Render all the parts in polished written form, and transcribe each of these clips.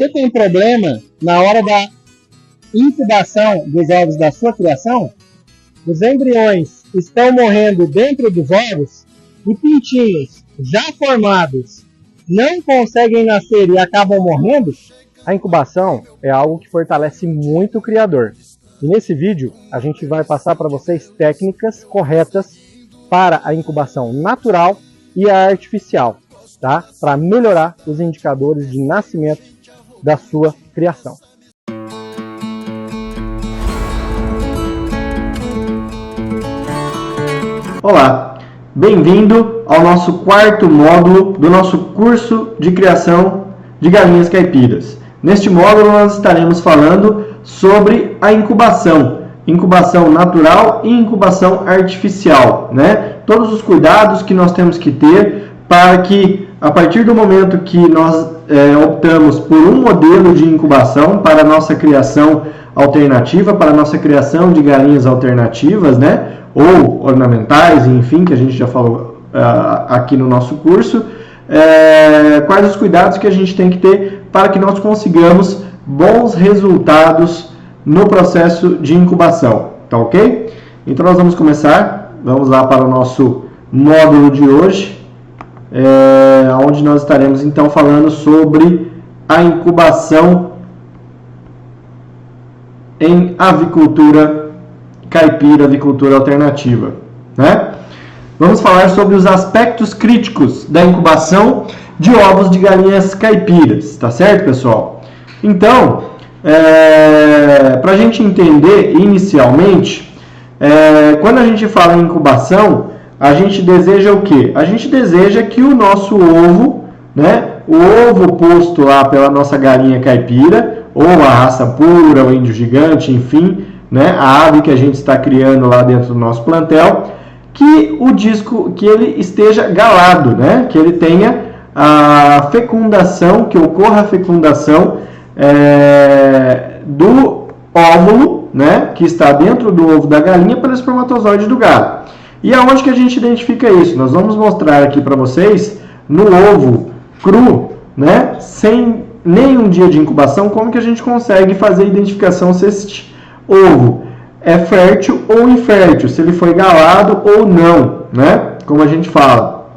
você tem problema na hora da incubação dos ovos da sua criação, os embriões estão morrendo dentro dos ovos e pintinhos já formados não conseguem nascer e acabam morrendo, a incubação é algo que fortalece muito o criador. E nesse vídeo a gente vai passar para vocês técnicas corretas para a incubação natural e a artificial, tá? Para melhorar os indicadores de nascimento da sua criação. Olá, bem-vindo ao nosso quarto módulo do nosso curso de criação de galinhas caipiras. Neste módulo nós estaremos falando sobre a incubação natural e incubação artificial, né? Todos os cuidados que nós temos que ter para que, a partir do momento que nós optamos por um modelo de incubação para a nossa criação alternativa, para a nossa criação de galinhas alternativas, né? Ou ornamentais, enfim, que a gente já falou aqui no nosso curso, quais os cuidados que a gente tem que ter para que nós consigamos bons resultados no processo de incubação, tá ok? Então nós vamos começar, vamos lá para o nosso módulo de hoje, onde nós estaremos então falando sobre a incubação em avicultura caipira, avicultura alternativa, né? Vamos falar sobre os aspectos críticos da incubação de ovos de galinhas caipiras, tá certo, pessoal? Então, para a gente entender inicialmente, quando a gente fala em incubação, a gente deseja o quê? A gente deseja que o nosso ovo, né, o ovo posto lá pela nossa galinha caipira, ou a raça pura, o índio gigante, enfim, né, a ave que a gente está criando lá dentro do nosso plantel, que o disco, que ele esteja galado, né, que ele tenha a fecundação, que ocorra a fecundação do óvulo, né, que está dentro do ovo da galinha para o espermatozoide do galo. E aonde que a gente identifica isso? Nós vamos mostrar aqui para vocês no ovo cru, né, sem nenhum dia de incubação, como que a gente consegue fazer a identificação se este ovo é fértil ou infértil, se ele foi galado ou não, né? Como a gente fala.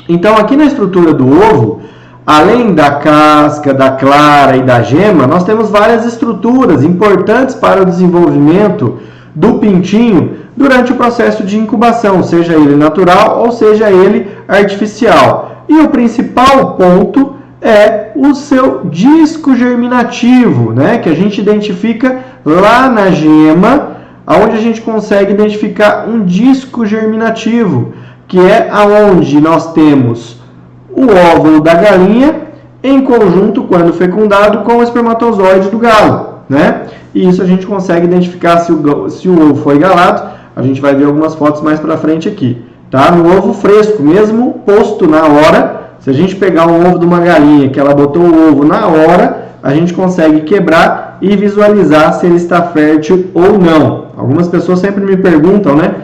Então, aqui na estrutura do ovo, além da casca, da clara e da gema, nós temos várias estruturas importantes para o desenvolvimento do pintinho durante o processo de incubação, seja ele natural ou seja ele artificial. E o principal ponto é o seu disco germinativo, né? Que a gente identifica lá na gema, onde a gente consegue identificar um disco germinativo, que é aonde nós temos o óvulo da galinha em conjunto, quando fecundado, com o espermatozoide do galo, né? E isso a gente consegue identificar se o ovo foi galado. A gente vai ver algumas fotos mais para frente aqui, tá? No ovo fresco, mesmo posto na hora, se a gente pegar um ovo de uma galinha que ela botou o ovo na hora, a gente consegue quebrar e visualizar se ele está fértil ou não. Algumas pessoas sempre me perguntam, né?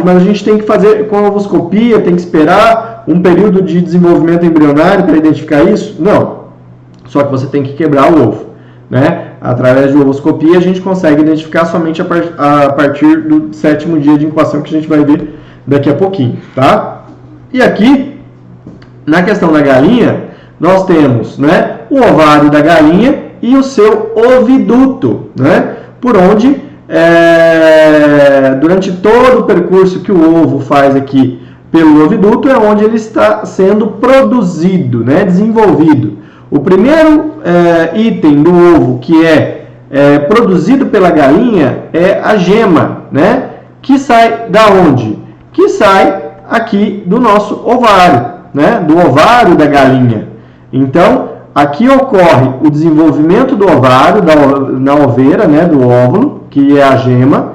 Mas a gente tem que fazer com a ovoscopia, tem que esperar um período de desenvolvimento embrionário para identificar isso? Não. Só que você tem que quebrar o ovo, né? Através de ovoscopia a gente consegue identificar somente a partir do 7º dia de incubação, que a gente vai ver daqui a pouquinho, tá? E aqui, na questão da galinha, nós temos, né, o ovário da galinha e o seu oviduto, né, por onde, durante todo o percurso que o ovo faz aqui pelo oviduto, é onde ele está sendo produzido, né, desenvolvido. O primeiro item do ovo que é produzido pela galinha é a gema, né, que sai da onde? Que sai aqui do nosso ovário, né, do ovário da galinha. Então, aqui ocorre o desenvolvimento do ovário, na oveira, né, do óvulo, que é a gema.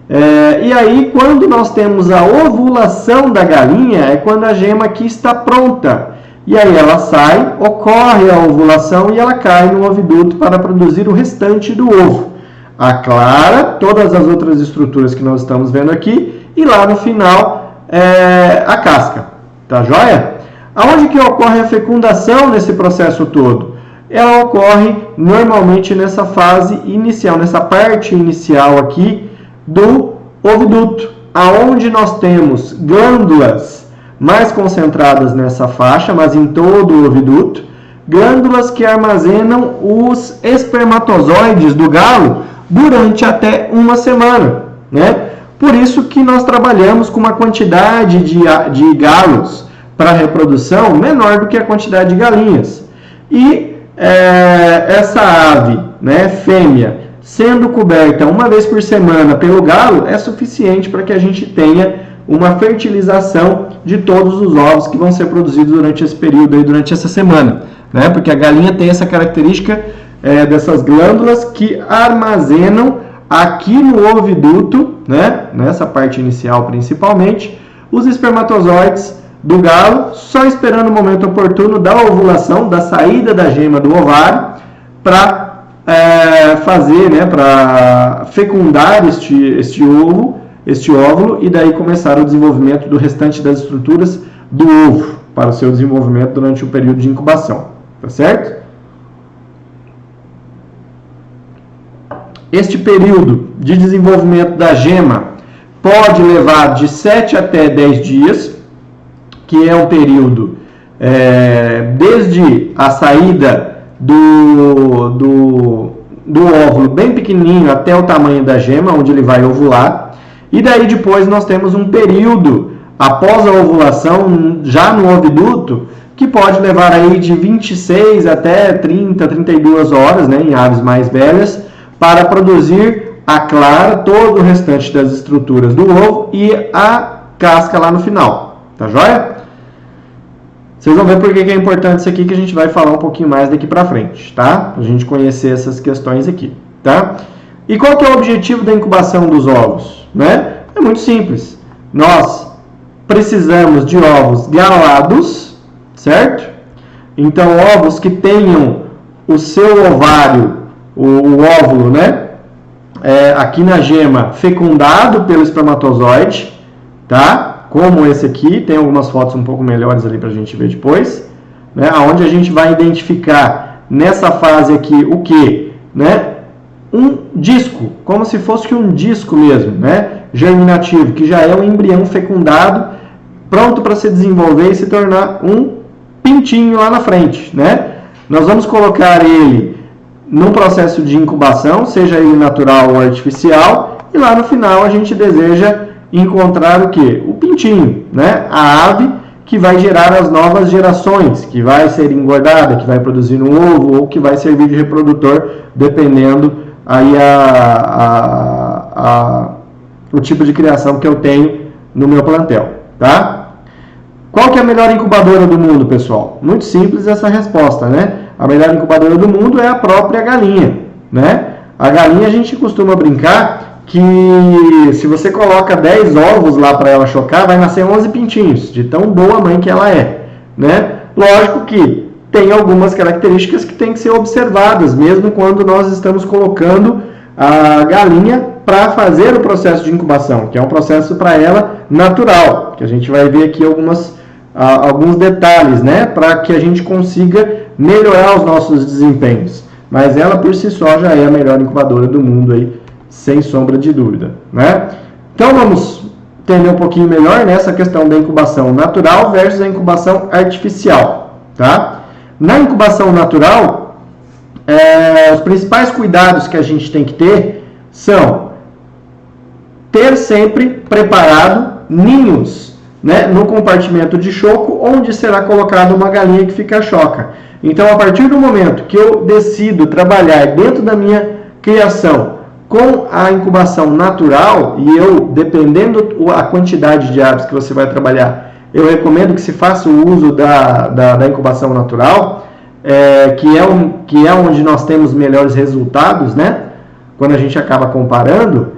E aí, quando nós temos a ovulação da galinha, é quando a gema aqui está pronta. E aí ela sai, ocorre a ovulação e ela cai no oviduto para produzir o restante do ovo. A clara, todas as outras estruturas que nós estamos vendo aqui, e lá no final, a casca. Tá joia? Aonde que ocorre a fecundação nesse processo todo? ela ocorre normalmente nessa fase inicial, nessa parte inicial aqui do oviduto, aonde nós temos glândulas mais concentradas nessa faixa, mas em todo o oviduto, glândulas que armazenam os espermatozoides do galo durante até uma semana, né? Por isso que nós trabalhamos com uma quantidade de galos para reprodução menor do que a quantidade de galinhas. E essa ave, né, fêmea, sendo coberta uma vez por semana pelo galo, é suficiente para que a gente tenha uma fertilização de todos os ovos que vão ser produzidos durante esse período, aí, durante essa semana, né? Porque a galinha tem essa característica dessas glândulas que armazenam aqui no oviduto, né, nessa parte inicial principalmente, os espermatozoides do galo, só esperando o momento oportuno da ovulação, da saída da gema do ovário, para fazer, né, para fecundar este óvulo e daí começar o desenvolvimento do restante das estruturas do ovo para o seu desenvolvimento durante o período de incubação, tá certo? Este período de desenvolvimento da gema pode levar de 7 até 10 dias, que é um período desde a saída do óvulo bem pequenininho até o tamanho da gema, onde ele vai ovular. E daí depois nós temos um período após a ovulação, já no oviduto, que pode levar aí de 26 até 30, 32 horas, né, em aves mais velhas, para produzir a clara, todo o restante das estruturas do ovo e a casca lá no final. Tá joia? Vocês vão ver por que é importante isso aqui, que a gente vai falar um pouquinho mais daqui para frente, tá? Pra gente conhecer essas questões aqui, tá? E qual que é o objetivo da incubação dos ovos, né? É muito simples. Nós precisamos de ovos galados, certo? Então, ovos que tenham o seu ovário, o óvulo, né? Aqui na gema, fecundado pelo espermatozoide, tá? Como esse aqui, tem algumas fotos um pouco melhores ali para a gente ver depois, né? Onde a gente vai identificar nessa fase aqui o que, né? Um disco, como se fosse um disco mesmo, né? Germinativo, que já é um embrião fecundado, pronto para se desenvolver e se tornar um pintinho lá na frente, né? Nós vamos colocar ele num processo de incubação, seja ele natural ou artificial, e lá no final a gente deseja encontrar o que? O pintinho, né? A ave que vai gerar as novas gerações, que vai ser engordada, que vai produzir um ovo ou que vai servir de reprodutor, dependendo aí o tipo de criação que eu tenho no meu plantel, tá? Qual que é a melhor incubadora do mundo, pessoal? Muito simples essa resposta, né? A melhor incubadora do mundo é a própria galinha, né? A galinha a gente costuma brincar que se você coloca 10 ovos lá para ela chocar, vai nascer 11 pintinhos, de tão boa mãe que ela é, né? Lógico que tem algumas características que têm que ser observadas, mesmo quando nós estamos colocando a galinha para fazer o processo de incubação, que é um processo para ela natural, que a gente vai ver aqui alguns detalhes, né? Para que a gente consiga melhorar os nossos desempenhos. Mas ela por si só já é a melhor incubadora do mundo aí, sem sombra de dúvida, né? Então vamos entender um pouquinho melhor nessa questão da incubação natural versus a incubação artificial, tá? Na incubação natural, os principais cuidados que a gente tem que ter são ter sempre preparado ninhos, né, no compartimento de choco, onde será colocada uma galinha que fica a choca. Então, a partir do momento que eu decido trabalhar dentro da minha criação com a incubação natural, e eu, dependendo a quantidade de aves que você vai trabalhar, eu recomendo que se faça o uso da incubação natural, que é onde nós temos melhores resultados, né? Quando a gente acaba comparando,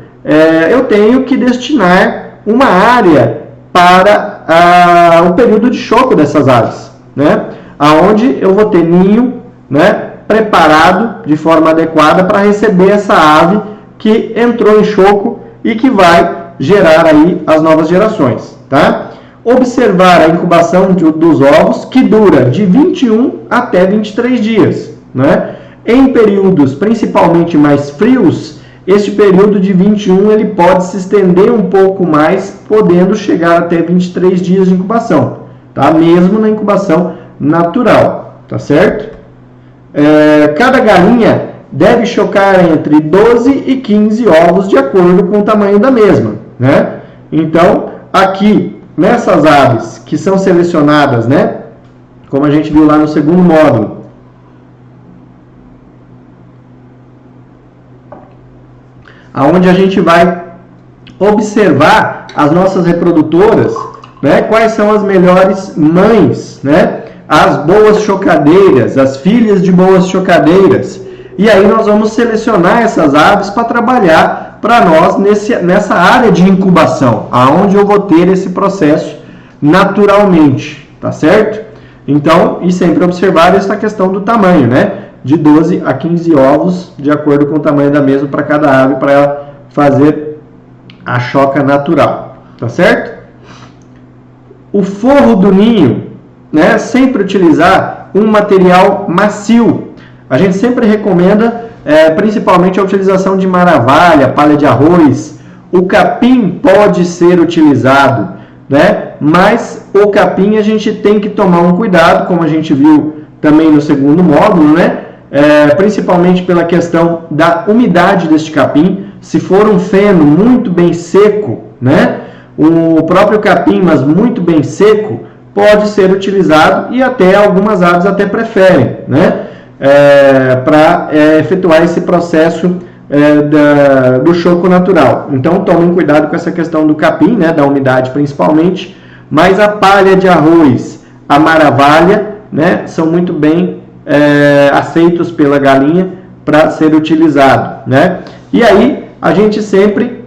eu tenho que destinar uma área para o período de choco dessas aves, né? Aonde eu vou ter ninho, né, preparado de forma adequada para receber essa ave que entrou em choco e que vai gerar aí as novas gerações, tá? Observar a incubação dos ovos, que dura de 21 até 23 dias, né? Em períodos principalmente mais frios, este período de 21 ele pode se estender um pouco mais, podendo chegar até 23 dias de incubação, tá? Mesmo na incubação natural, tá certo? Cada galinha deve chocar entre 12 e 15 ovos de acordo com o tamanho da mesma, né? Então, aqui, nessas aves que são selecionadas, né? Como a gente viu lá no segundo módulo, aonde a gente vai observar as nossas reprodutoras, né? Quais são as melhores mães, né? As boas chocadeiras, as filhas de boas chocadeiras. E aí nós vamos selecionar essas aves para trabalhar para nós nessa área de incubação, aonde eu vou ter esse processo naturalmente, tá certo? Então, e sempre observar essa questão do tamanho, né? De 12 a 15 ovos, de acordo com o tamanho da mesma para cada ave, para ela fazer a choca natural, tá certo? O forro do ninho, né? Sempre utilizar um material macio. A gente sempre recomenda, principalmente a utilização de maravalha, palha de arroz. O capim pode ser utilizado, né? Mas o capim a gente tem que tomar um cuidado, como a gente viu também no segundo módulo, né? Principalmente pela questão da umidade deste capim. Se for um feno muito bem seco, né? O próprio capim, mas muito bem seco, pode ser utilizado e até algumas aves até preferem, né? Para efetuar esse processo do choco natural. Então tomem cuidado com essa questão do capim, né, da umidade principalmente, mas a palha de arroz, a maravalha, né, são muito bem aceitos pela galinha para ser utilizado, né? E aí a gente sempre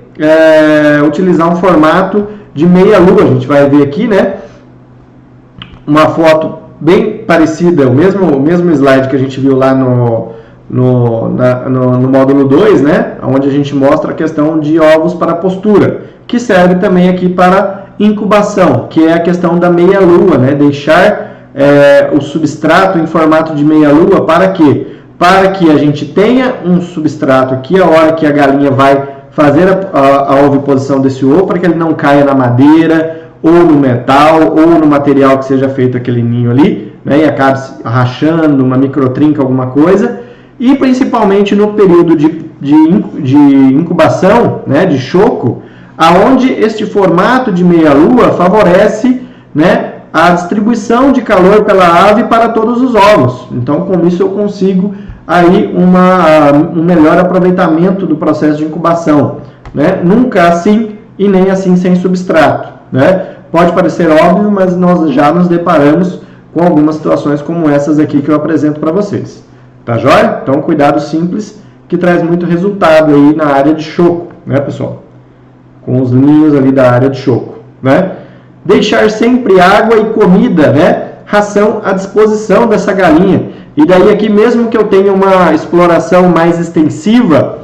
utilizar um formato de meia lua. A gente vai ver aqui, né, uma foto bem parecida, o mesmo slide que a gente viu lá no módulo 2, né? Onde a gente mostra a questão de ovos para postura, que serve também aqui para incubação, que é a questão da meia-lua, né? Deixar o substrato em formato de meia-lua para quê? Para que a gente tenha um substrato aqui, a hora que a galinha vai fazer a oviposição desse ovo, para que ele não caia na madeira, ou no metal, ou no material que seja feito aquele ninho ali, né, e acabe rachando, uma microtrinca, alguma coisa, e principalmente no período de incubação, né, de choco, aonde este formato de meia-lua favorece, né, a distribuição de calor pela ave para todos os ovos. Então, com isso eu consigo aí um melhor aproveitamento do processo de incubação, né? Nunca assim e nem assim sem substrato, né? Pode parecer óbvio, mas nós já nos deparamos com algumas situações como essas aqui que eu apresento para vocês. Tá joia? Então, cuidado simples que traz muito resultado aí na área de choco, né, pessoal? Com os ninhos ali da área de choco, né? Deixar sempre água e comida, né? Ração à disposição dessa galinha. E daí aqui, mesmo que eu tenha uma exploração mais extensiva,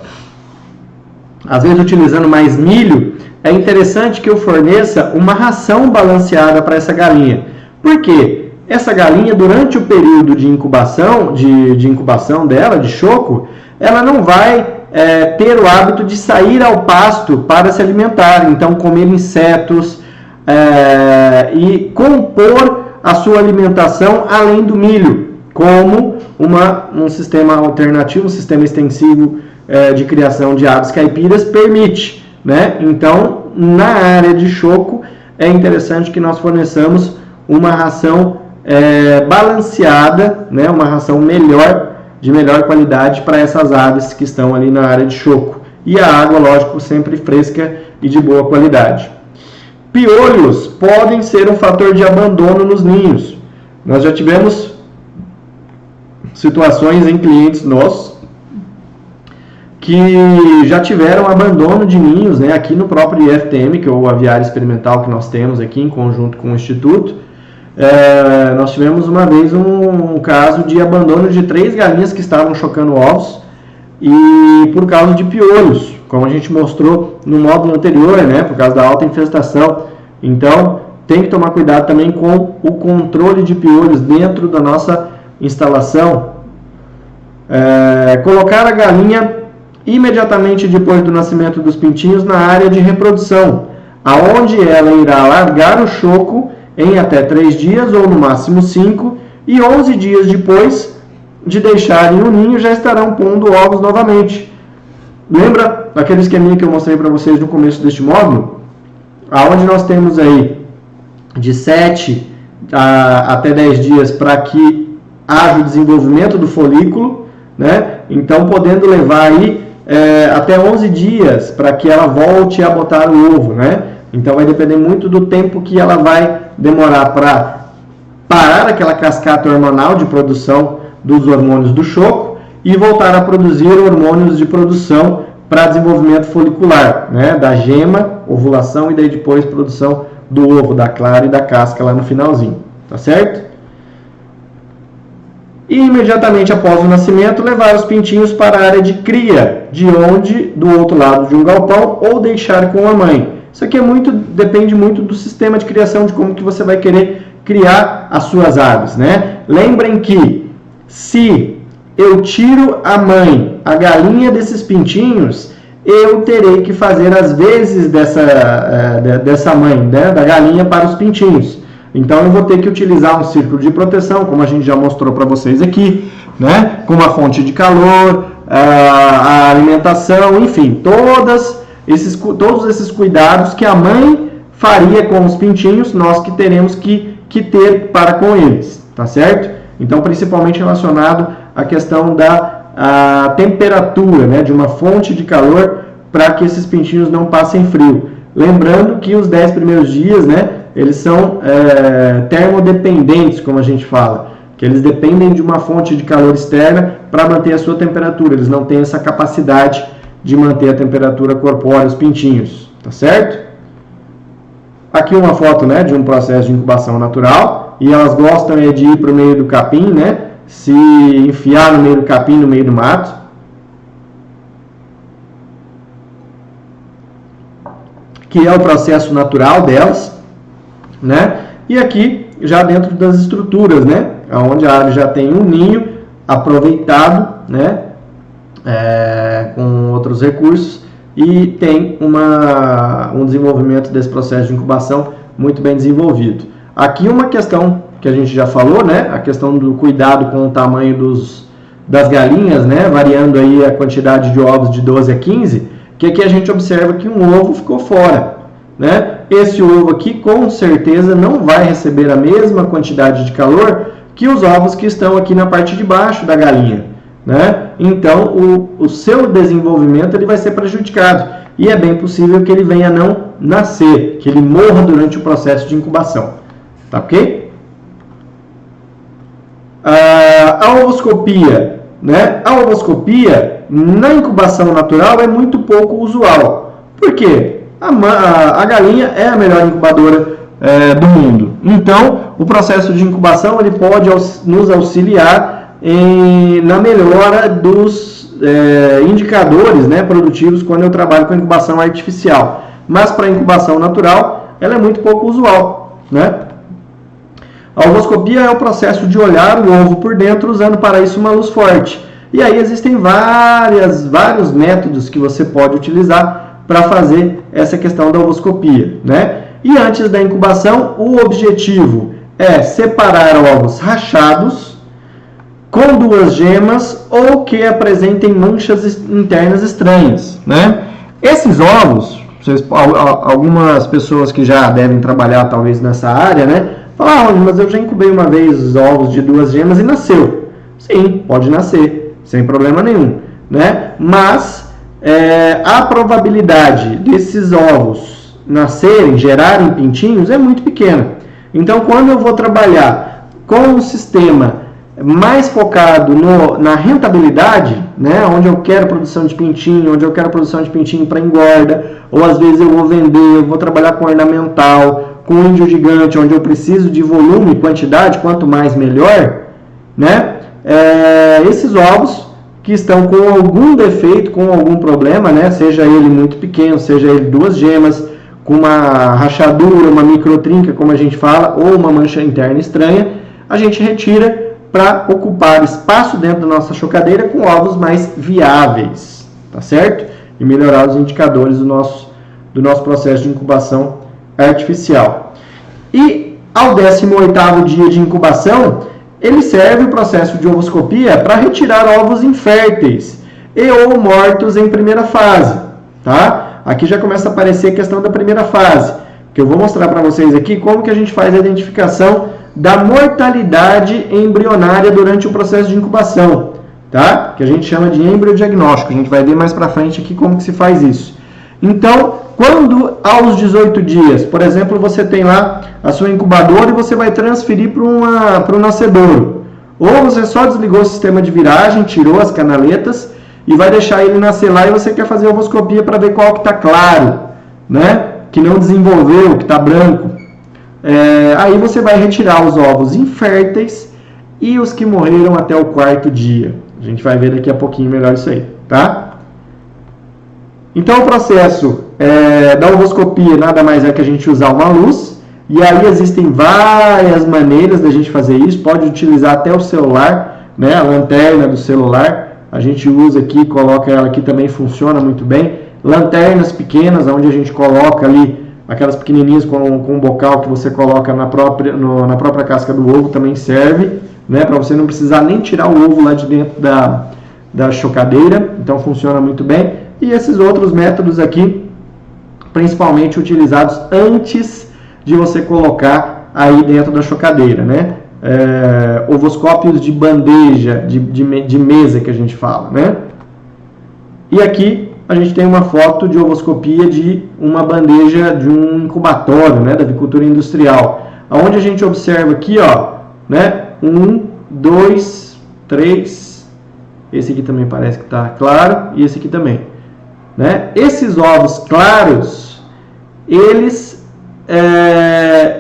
às vezes utilizando mais milho, é interessante que eu forneça uma ração balanceada para essa galinha. Por quê? Essa galinha, durante o período de incubação, de incubação dela, de choco, ela não vai ter o hábito de sair ao pasto para se alimentar. Então, comer insetos e compor a sua alimentação além do milho, como um sistema alternativo, um sistema extensivo de criação de aves caipiras permite, né? Então, na área de choco, é interessante que nós forneçamos uma ração balanceada, né? Uma ração de melhor qualidade para essas aves que estão ali na área de choco. E a água, lógico, sempre fresca e de boa qualidade. Piolhos podem ser um fator de abandono nos ninhos. Nós já tivemos situações em clientes nossos que já tiveram abandono de ninhos, né? Aqui no próprio IFTM, que é o aviário experimental que nós temos aqui em conjunto com o Instituto, nós tivemos uma vez um caso de abandono de 3 galinhas que estavam chocando ovos e por causa de piolhos, como a gente mostrou no módulo anterior, né? Por causa da alta infestação. Então, tem que tomar cuidado também com o controle de piolhos dentro da nossa instalação. Colocar a galinha imediatamente depois do nascimento dos pintinhos na área de reprodução, aonde ela irá largar o choco em até 3 dias ou no máximo 5, e 11 dias depois de deixarem o ninho já estarão pondo ovos novamente. Lembra aquele esqueminha que eu mostrei para vocês no começo deste módulo? Aonde nós temos aí de 7 até 10 dias para que haja o desenvolvimento do folículo, né? Então podendo levar aí até 11 dias para que ela volte a botar o ovo, né? Então vai depender muito do tempo que ela vai demorar para parar aquela cascata hormonal de produção dos hormônios do choco e voltar a produzir hormônios de produção para desenvolvimento folicular, né? Da gema, ovulação e daí depois produção do ovo, da clara e da casca lá no finalzinho, tá certo? E imediatamente após o nascimento levar os pintinhos para a área de cria, do outro lado de um galpão, ou deixar com a mãe. Isso aqui depende muito do sistema de criação, de como que você vai querer criar as suas aves, né? Lembrem que se eu tiro a galinha desses pintinhos, eu terei que fazer as vezes dessa mãe, né, da galinha para os pintinhos. Então eu vou ter que utilizar um círculo de proteção, como a gente já mostrou para vocês aqui, né, com uma fonte de calor, a alimentação, enfim, todos esses cuidados que a mãe faria com os pintinhos, nós que teremos que ter para com eles, tá certo? Então, principalmente relacionado à questão da temperatura, né, de uma fonte de calor para que esses pintinhos não passem frio. Lembrando que os 10 primeiros dias, né, eles são termodependentes, como a gente fala, que eles dependem de uma fonte de calor externa para manter a sua temperatura. Eles não têm essa capacidade de manter a temperatura corpórea, os pintinhos, tá certo? Aqui uma foto, né, de um processo de incubação natural, e elas gostam de ir para o meio do capim, né, se enfiar no meio do capim, no meio do mato. Que é o processo natural delas, né? E aqui já dentro das estruturas, né, onde a ave já tem um ninho aproveitado, né, com outros recursos, e tem um desenvolvimento desse processo de incubação muito bem desenvolvido. Aqui uma questão que a gente já falou, né, a questão do cuidado com o tamanho das galinhas, né, variando aí a quantidade de ovos de 12 a 15, que aqui a gente observa que um ovo ficou fora, né? Esse ovo aqui com certeza não vai receber a mesma quantidade de calor que os ovos que estão aqui na parte de baixo da galinha, né? Então o seu desenvolvimento ele vai ser prejudicado e é bem possível que ele venha a não nascer, que ele morra durante o processo de incubação, tá ok? A ovoscopia, né? A ovoscopia na incubação natural é muito pouco usual. Por quê? A galinha é a melhor incubadora do mundo. Então, o processo de incubação ele pode nos auxiliar na melhora dos indicadores, né, produtivos quando eu trabalho com incubação artificial. Mas para a incubação natural, ela é muito pouco usual, né? A ovoscopia é o processo de olhar o ovo por dentro usando para isso uma luz forte. E aí existem vários métodos que você pode utilizar para fazer essa questão da ovoscopia, né? E antes da incubação, o objetivo é separar ovos rachados com 2 gemas ou que apresentem manchas internas estranhas, né? Esses ovos, algumas pessoas que já devem trabalhar talvez nessa área, né? Falam, mas eu já incubei uma vez os ovos de 2 gemas e nasceu. Sim, pode nascer, sem problema nenhum, né? Mas a probabilidade desses ovos nascerem, gerarem pintinhos é muito pequena. Então, quando eu vou trabalhar com um sistema mais focado na rentabilidade, né, onde eu quero produção de pintinho, onde eu quero produção de pintinho para engorda, ou às vezes eu vou vender, eu vou trabalhar com ornamental, com índio gigante, onde eu preciso de volume, quantidade, quanto mais melhor, né, esses ovos que estão com algum defeito, com algum problema, né, seja ele muito pequeno, seja ele 2 gemas, com uma rachadura, uma microtrinca, como a gente fala, ou uma mancha interna estranha, a gente retira para ocupar espaço dentro da nossa chocadeira com ovos mais viáveis, tá certo? E melhorar os indicadores do nosso processo de incubação artificial. E ao 18º dia de incubação, ele serve o processo de ovoscopia para retirar ovos inférteis e ou mortos em primeira fase, tá? Aqui já começa a aparecer a questão da primeira fase, que eu vou mostrar para vocês aqui como que a gente faz a identificação da mortalidade embrionária durante o processo de incubação, tá? Que a gente chama de embriodiagnóstico. A gente vai ver mais para frente aqui como que se faz isso. Então, quando aos 18 dias, por exemplo, você tem lá a sua incubadora e você vai transferir para o nascedouro, ou você só desligou o sistema de viragem, tirou as canaletas e vai deixar ele nascer lá e você quer fazer a ovoscopia para ver qual que está claro, né? Que não desenvolveu, que está branco. Aí você vai retirar os ovos inférteis e os que morreram até o 4º dia. A gente vai ver daqui a pouquinho melhor isso aí, tá? Então o processo da ovoscopia nada mais é que a gente usar uma luz, e aí existem várias maneiras da gente fazer isso. Pode utilizar até o celular, né? A lanterna do celular, a gente usa aqui, coloca ela aqui, também funciona muito bem. Lanternas pequenas, onde a gente coloca ali aquelas pequenininhas com um bocal que você coloca na própria casca do ovo, também serve, né? Para você não precisar nem tirar o ovo lá de dentro da chocadeira, então funciona muito bem. E esses outros métodos aqui, principalmente utilizados antes de você colocar aí dentro da chocadeira, né? Ovoscópios de bandeja, de mesa que a gente fala, né? E aqui a gente tem uma foto de ovoscopia de uma bandeja de um incubatório, né, da avicultura industrial, onde a gente observa aqui, ó, né, 1, 2, 3, esse aqui também parece que está claro, e esse aqui também, né? Esses ovos claros, eles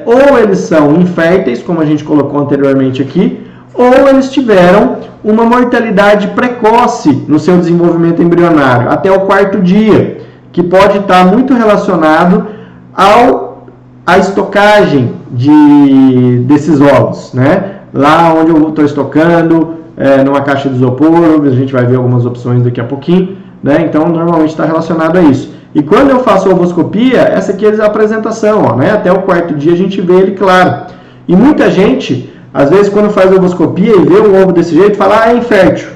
ou eles são inférteis, como a gente colocou anteriormente aqui, ou eles tiveram uma mortalidade precoce no seu desenvolvimento embrionário, até o 4º dia, que pode estar muito relacionado à estocagem desses ovos, né? Lá onde eu estou estocando, numa caixa de isopor, a gente vai ver algumas opções daqui a pouquinho, né? Então, normalmente está relacionado a isso. E quando eu faço a ovoscopia, essa aqui é a apresentação, ó, né? Até o 4º dia a gente vê ele claro. E muita gente, às vezes, quando faz a ovoscopia e vê um ovo desse jeito, fala, é infértil.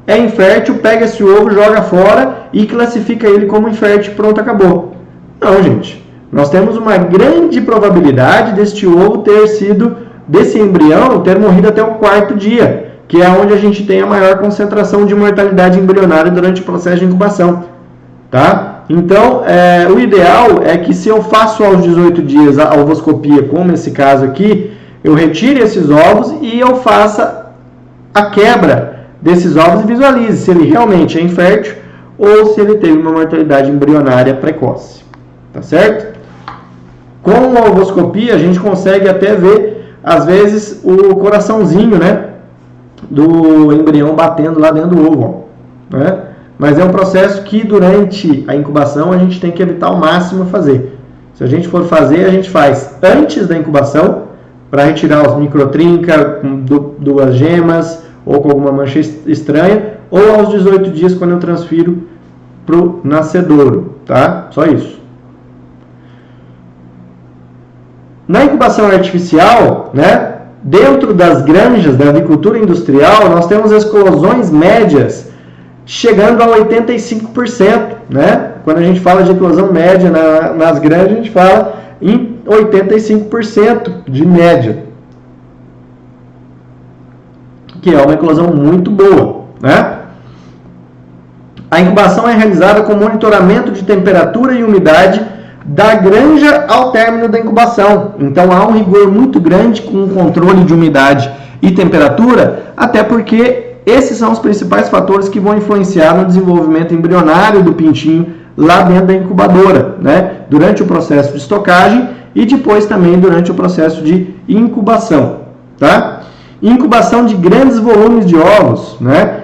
É infértil, pega esse ovo, joga fora e classifica ele como infértil, pronto, acabou. Não, gente. Nós temos uma grande probabilidade deste ovo desse embrião ter morrido até o 4º dia, que é onde a gente tem a maior concentração de mortalidade embrionária durante o processo de incubação, tá? Então, o ideal é que se eu faço aos 18 dias a ovoscopia, como esse caso aqui, eu retire esses ovos e eu faça a quebra desses ovos e visualize se ele realmente é infértil ou se ele teve uma mortalidade embrionária precoce, tá certo? Com a ovoscopia a gente consegue até ver, às vezes, o coraçãozinho, né, do embrião batendo lá dentro do ovo, né? Mas é um processo que durante a incubação a gente tem que evitar ao máximo fazer. Se a gente for fazer, a gente faz antes da incubação, para retirar os microtrinca com 2 gemas ou com alguma mancha estranha, ou aos 18 dias quando eu transfiro para o nascedouro, tá? Só isso. Na incubação artificial, né, dentro das granjas da avicultura industrial, nós temos eclosões médias chegando a 85%, né? Quando a gente fala de eclosão média nas granjas, a gente fala em 85% de média, que é uma eclosão muito boa, né? A incubação é realizada com monitoramento de temperatura e umidade da granja ao término da incubação. Então há um rigor muito grande com o controle de umidade e temperatura, até porque esses são os principais fatores que vão influenciar no desenvolvimento embrionário do pintinho lá dentro da incubadora, né? Durante o processo de estocagem e depois também durante o processo de incubação, tá? Incubação de grandes volumes de ovos, né?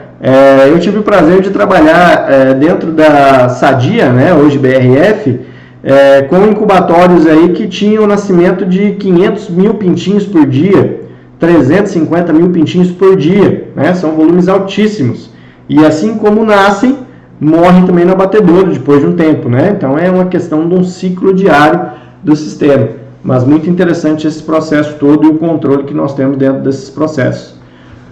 Eu tive o prazer de trabalhar dentro da Sadia, né? Hoje BRF, com incubatórios aí que tinham o nascimento de 500 mil pintinhos por dia, 350 mil pintinhos por dia, né? São volumes altíssimos. E assim como nascem, morrem também no abatedouro depois de um tempo, né? Então é uma questão de um ciclo diário do sistema. Mas muito interessante esse processo todo e o controle que nós temos dentro desses processos.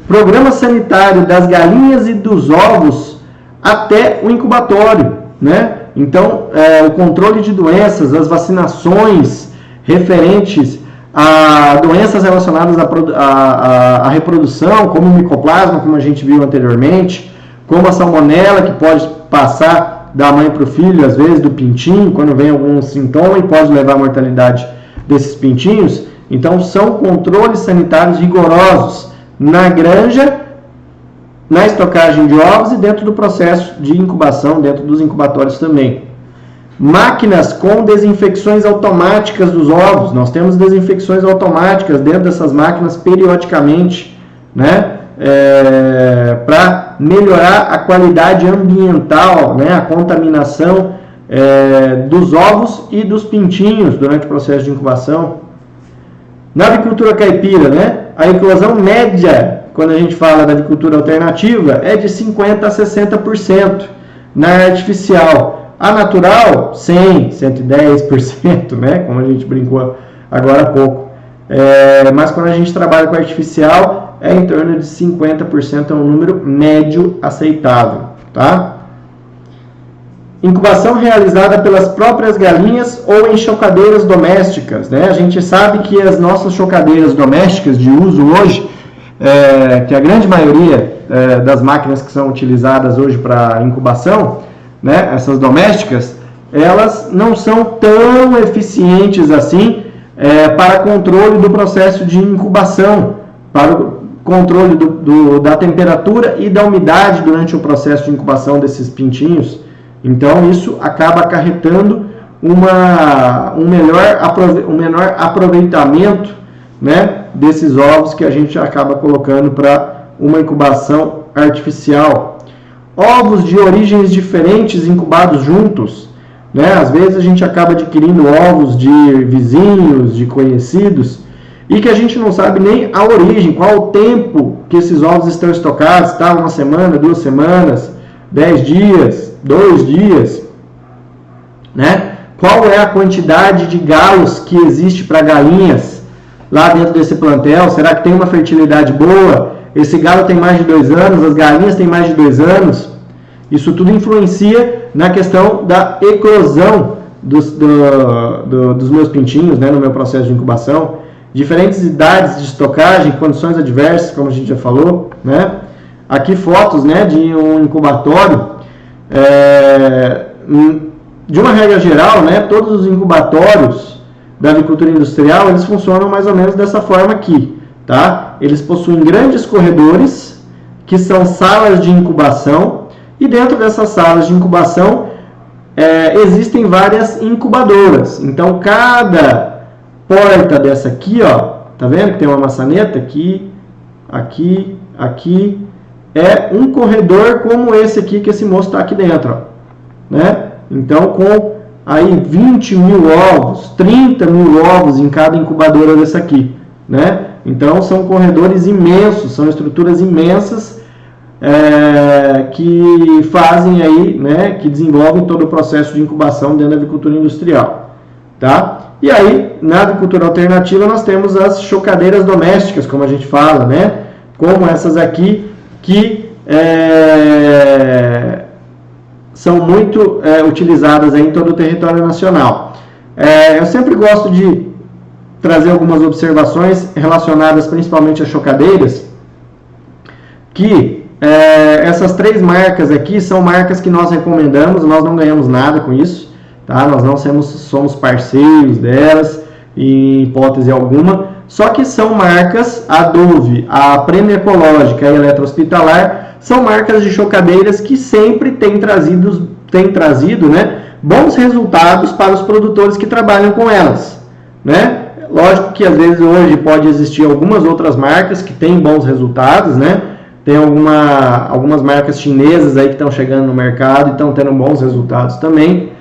Programa sanitário das galinhas e dos ovos até o incubatório, né? Então, o controle de doenças, as vacinações referentes a doenças relacionadas à reprodução, como o micoplasma, como a gente viu anteriormente, como a salmonela, que pode passar da mãe para o filho, às vezes do pintinho, quando vem algum sintoma e pode levar à mortalidade desses pintinhos. Então, são controles sanitários rigorosos na granja, na estocagem de ovos e dentro do processo de incubação, dentro dos incubatórios também. Máquinas com desinfecções automáticas dos ovos. Nós temos desinfecções automáticas dentro dessas máquinas periodicamente, né? Para melhorar a qualidade ambiental, né? A contaminação dos ovos e dos pintinhos durante o processo de incubação. Na avicultura caipira, né? A eclosão média, quando a gente fala da avicultura alternativa, é de 50% a 60%. Na artificial, a natural, 100%, 110%, né? Como a gente brincou agora há pouco. Mas quando a gente trabalha com artificial, é em torno de 50%, é um número médio aceitável, tá? Incubação realizada pelas próprias galinhas ou em chocadeiras domésticas, né? A gente sabe que as nossas chocadeiras domésticas de uso hoje, que a grande maioria das máquinas que são utilizadas hoje para incubação, né, essas domésticas, elas não são tão eficientes assim para controle do processo de incubação, para o controle da temperatura e da umidade durante o processo de incubação desses pintinhos. Então isso acaba acarretando um menor aproveitamento, né, desses ovos que a gente acaba colocando para uma incubação artificial. Ovos de origens diferentes incubados juntos, né? Às vezes a gente acaba adquirindo ovos de vizinhos, de conhecidos, e que a gente não sabe nem a origem, qual o tempo que esses ovos estão estocados, tá? 1 semana, 2 semanas, 10 dias, 2 dias, né? Qual é a quantidade de galos que existe para galinhas lá dentro desse plantel? Será que tem uma fertilidade boa? Esse galo tem mais de 2 anos, as galinhas têm mais de 2 anos. Isso tudo influencia na questão da eclosão dos meus pintinhos, né, no meu processo de incubação. Diferentes idades de estocagem, condições adversas, como a gente já falou, né? Aqui fotos, né, de um incubatório. De uma regra geral, né, todos os incubatórios da avicultura industrial, eles funcionam mais ou menos dessa forma aqui, tá? Eles possuem grandes corredores, que são salas de incubação, e dentro dessas salas de incubação existem várias incubadoras. Então, cada porta dessa aqui, ó, tá vendo que tem uma maçaneta aqui, aqui, aqui, é um corredor como esse aqui que esse moço está aqui dentro, ó, né? Então, com aí 20 mil ovos, 30 mil ovos em cada incubadora dessa aqui, né? Então, são corredores imensos, são estruturas imensas que fazem aí, né, que desenvolvem todo o processo de incubação dentro da avicultura industrial, tá? E aí, na avicultura alternativa, nós temos as chocadeiras domésticas, como a gente fala, né? Como essas aqui, que são muito utilizadas aí em todo o território nacional. Eu sempre gosto de trazer algumas observações relacionadas principalmente às chocadeiras, que essas 3 marcas aqui são marcas que nós recomendamos, nós não ganhamos nada com isso, tá? Nós não somos parceiros delas, em hipótese alguma, só que são marcas, a Dove, a Prêmio Ecológica e a Eletrohospitalar, são marcas de chocadeiras que sempre têm trazido, né, bons resultados para os produtores que trabalham com elas, né? Lógico que às vezes hoje pode existir algumas outras marcas que têm bons resultados, né? Tem algumas marcas chinesas aí que estão chegando no mercado e estão tendo bons resultados também.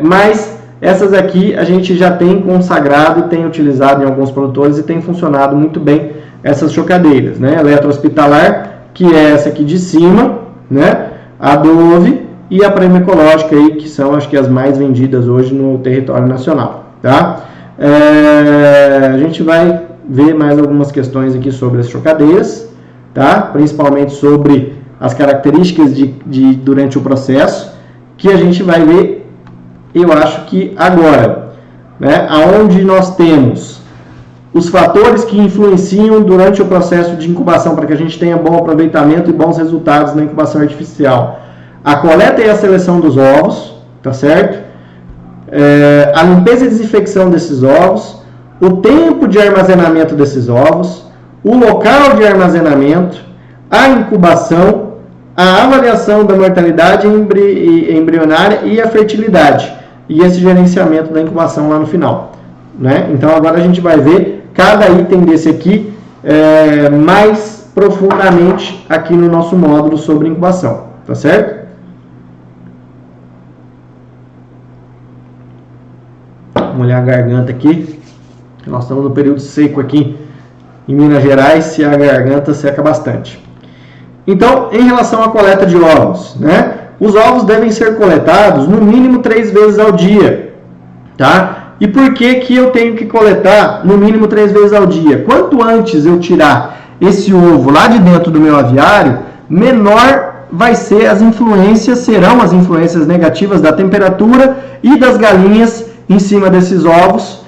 Mas Essas aqui a gente já tem consagrado, tem utilizado em alguns produtores e tem funcionado muito bem essas chocadeiras, né? Eletrohospitalar, que é essa aqui de cima, né? A Dove e a Prêmio Ecológica aí, que são, acho que, as mais vendidas hoje no território nacional, tá? A gente vai ver mais algumas questões aqui sobre as chocadeiras, tá? Principalmente sobre as características durante o processo, que a gente vai ver, eu acho que agora, né? Aonde nós temos os fatores que influenciam durante o processo de incubação para que a gente tenha bom aproveitamento e bons resultados na incubação artificial. A coleta e a seleção dos ovos, tá certo? A limpeza e desinfecção desses ovos, o tempo de armazenamento desses ovos, o local de armazenamento, a incubação, a avaliação da mortalidade embrionária e a fertilidade, e esse gerenciamento da incubação lá no final, né? Então agora a gente vai ver cada item desse aqui mais profundamente aqui no nosso módulo sobre incubação, tá certo? Vamos olhar a garganta aqui. Nós estamos no período seco aqui em Minas Gerais e a garganta seca bastante. Então, em relação à coleta de ovos, né? Os ovos devem ser coletados no mínimo 3 vezes ao dia, tá? E por que eu tenho que coletar no mínimo 3 vezes ao dia? Quanto antes eu tirar esse ovo lá de dentro do meu aviário, menor serão as influências negativas da temperatura e das galinhas em cima desses ovos,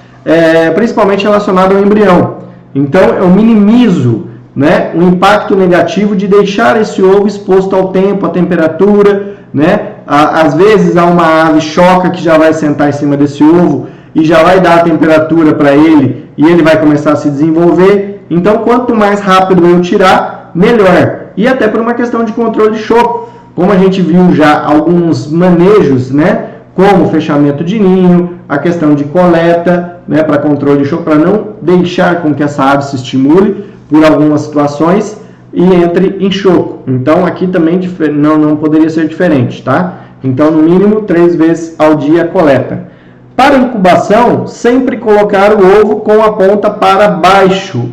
principalmente relacionado ao embrião. Então eu minimizo, né, o impacto negativo de deixar esse ovo exposto ao tempo, à temperatura, né? Às vezes há uma ave choca que já vai sentar em cima desse ovo e já vai dar a temperatura para ele e ele vai começar a se desenvolver. Então quanto mais rápido eu tirar, melhor. E até por uma questão de controle de choco, como a gente viu já alguns manejos, né, como fechamento de ninho, a questão de coleta, né, para controle de choco, para não deixar com que essa ave se estimule por algumas situações e entre em choco. Então aqui também não poderia ser diferente, tá? Então no mínimo 3 vezes ao dia a coleta. Para incubação, sempre colocar o ovo com a ponta para baixo.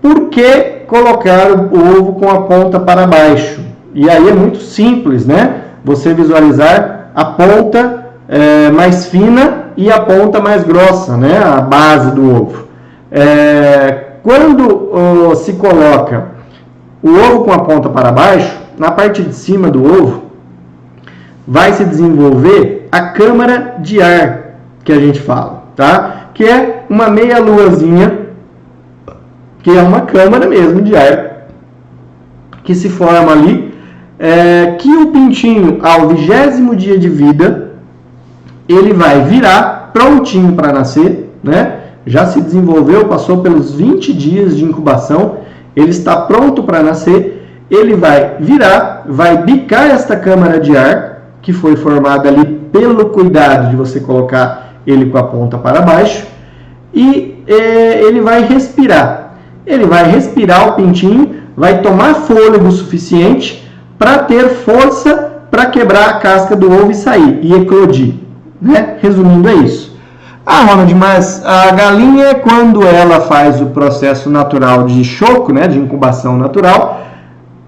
Por que colocar o ovo com a ponta para baixo? E aí é muito simples, né? Você visualizar a ponta mais fina e a ponta mais grossa, né? A base do ovo. Quando se coloca o ovo com a ponta para baixo, na parte de cima do ovo, vai se desenvolver a câmara de ar que a gente fala, tá? Que é uma meia luazinha, que é uma câmara mesmo de ar, que se forma ali, que o pintinho, ao 20º dia de vida, ele vai virar prontinho para nascer, né? Já se desenvolveu, passou pelos 20 dias de incubação, ele está pronto para nascer, ele vai virar, vai bicar esta câmara de ar, que foi formada ali pelo cuidado de você colocar ele com a ponta para baixo, e ele vai respirar. Ele vai respirar o pintinho, vai tomar fôlego suficiente para ter força para quebrar a casca do ovo e sair, e eclodir, né? Resumindo, é isso. Ronald, mas a galinha, quando ela faz o processo natural de choco, né, de incubação natural,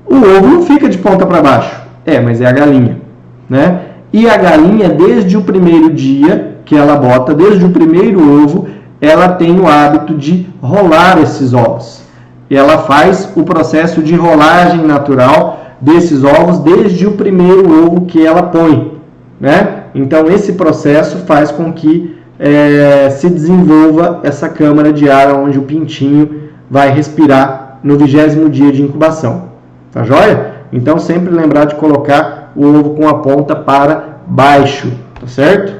o ovo não fica de ponta para baixo. Mas é a galinha, né? E a galinha, desde o primeiro dia que ela bota, desde o primeiro ovo, ela tem o hábito de rolar esses ovos. E ela faz o processo de rolagem natural desses ovos desde o primeiro ovo que ela põe, né? Então esse processo faz com que se desenvolva essa câmara de ar onde o pintinho vai respirar no 20º dia de incubação. Tá joia? Então sempre lembrar de colocar o ovo com a ponta para baixo, tá certo?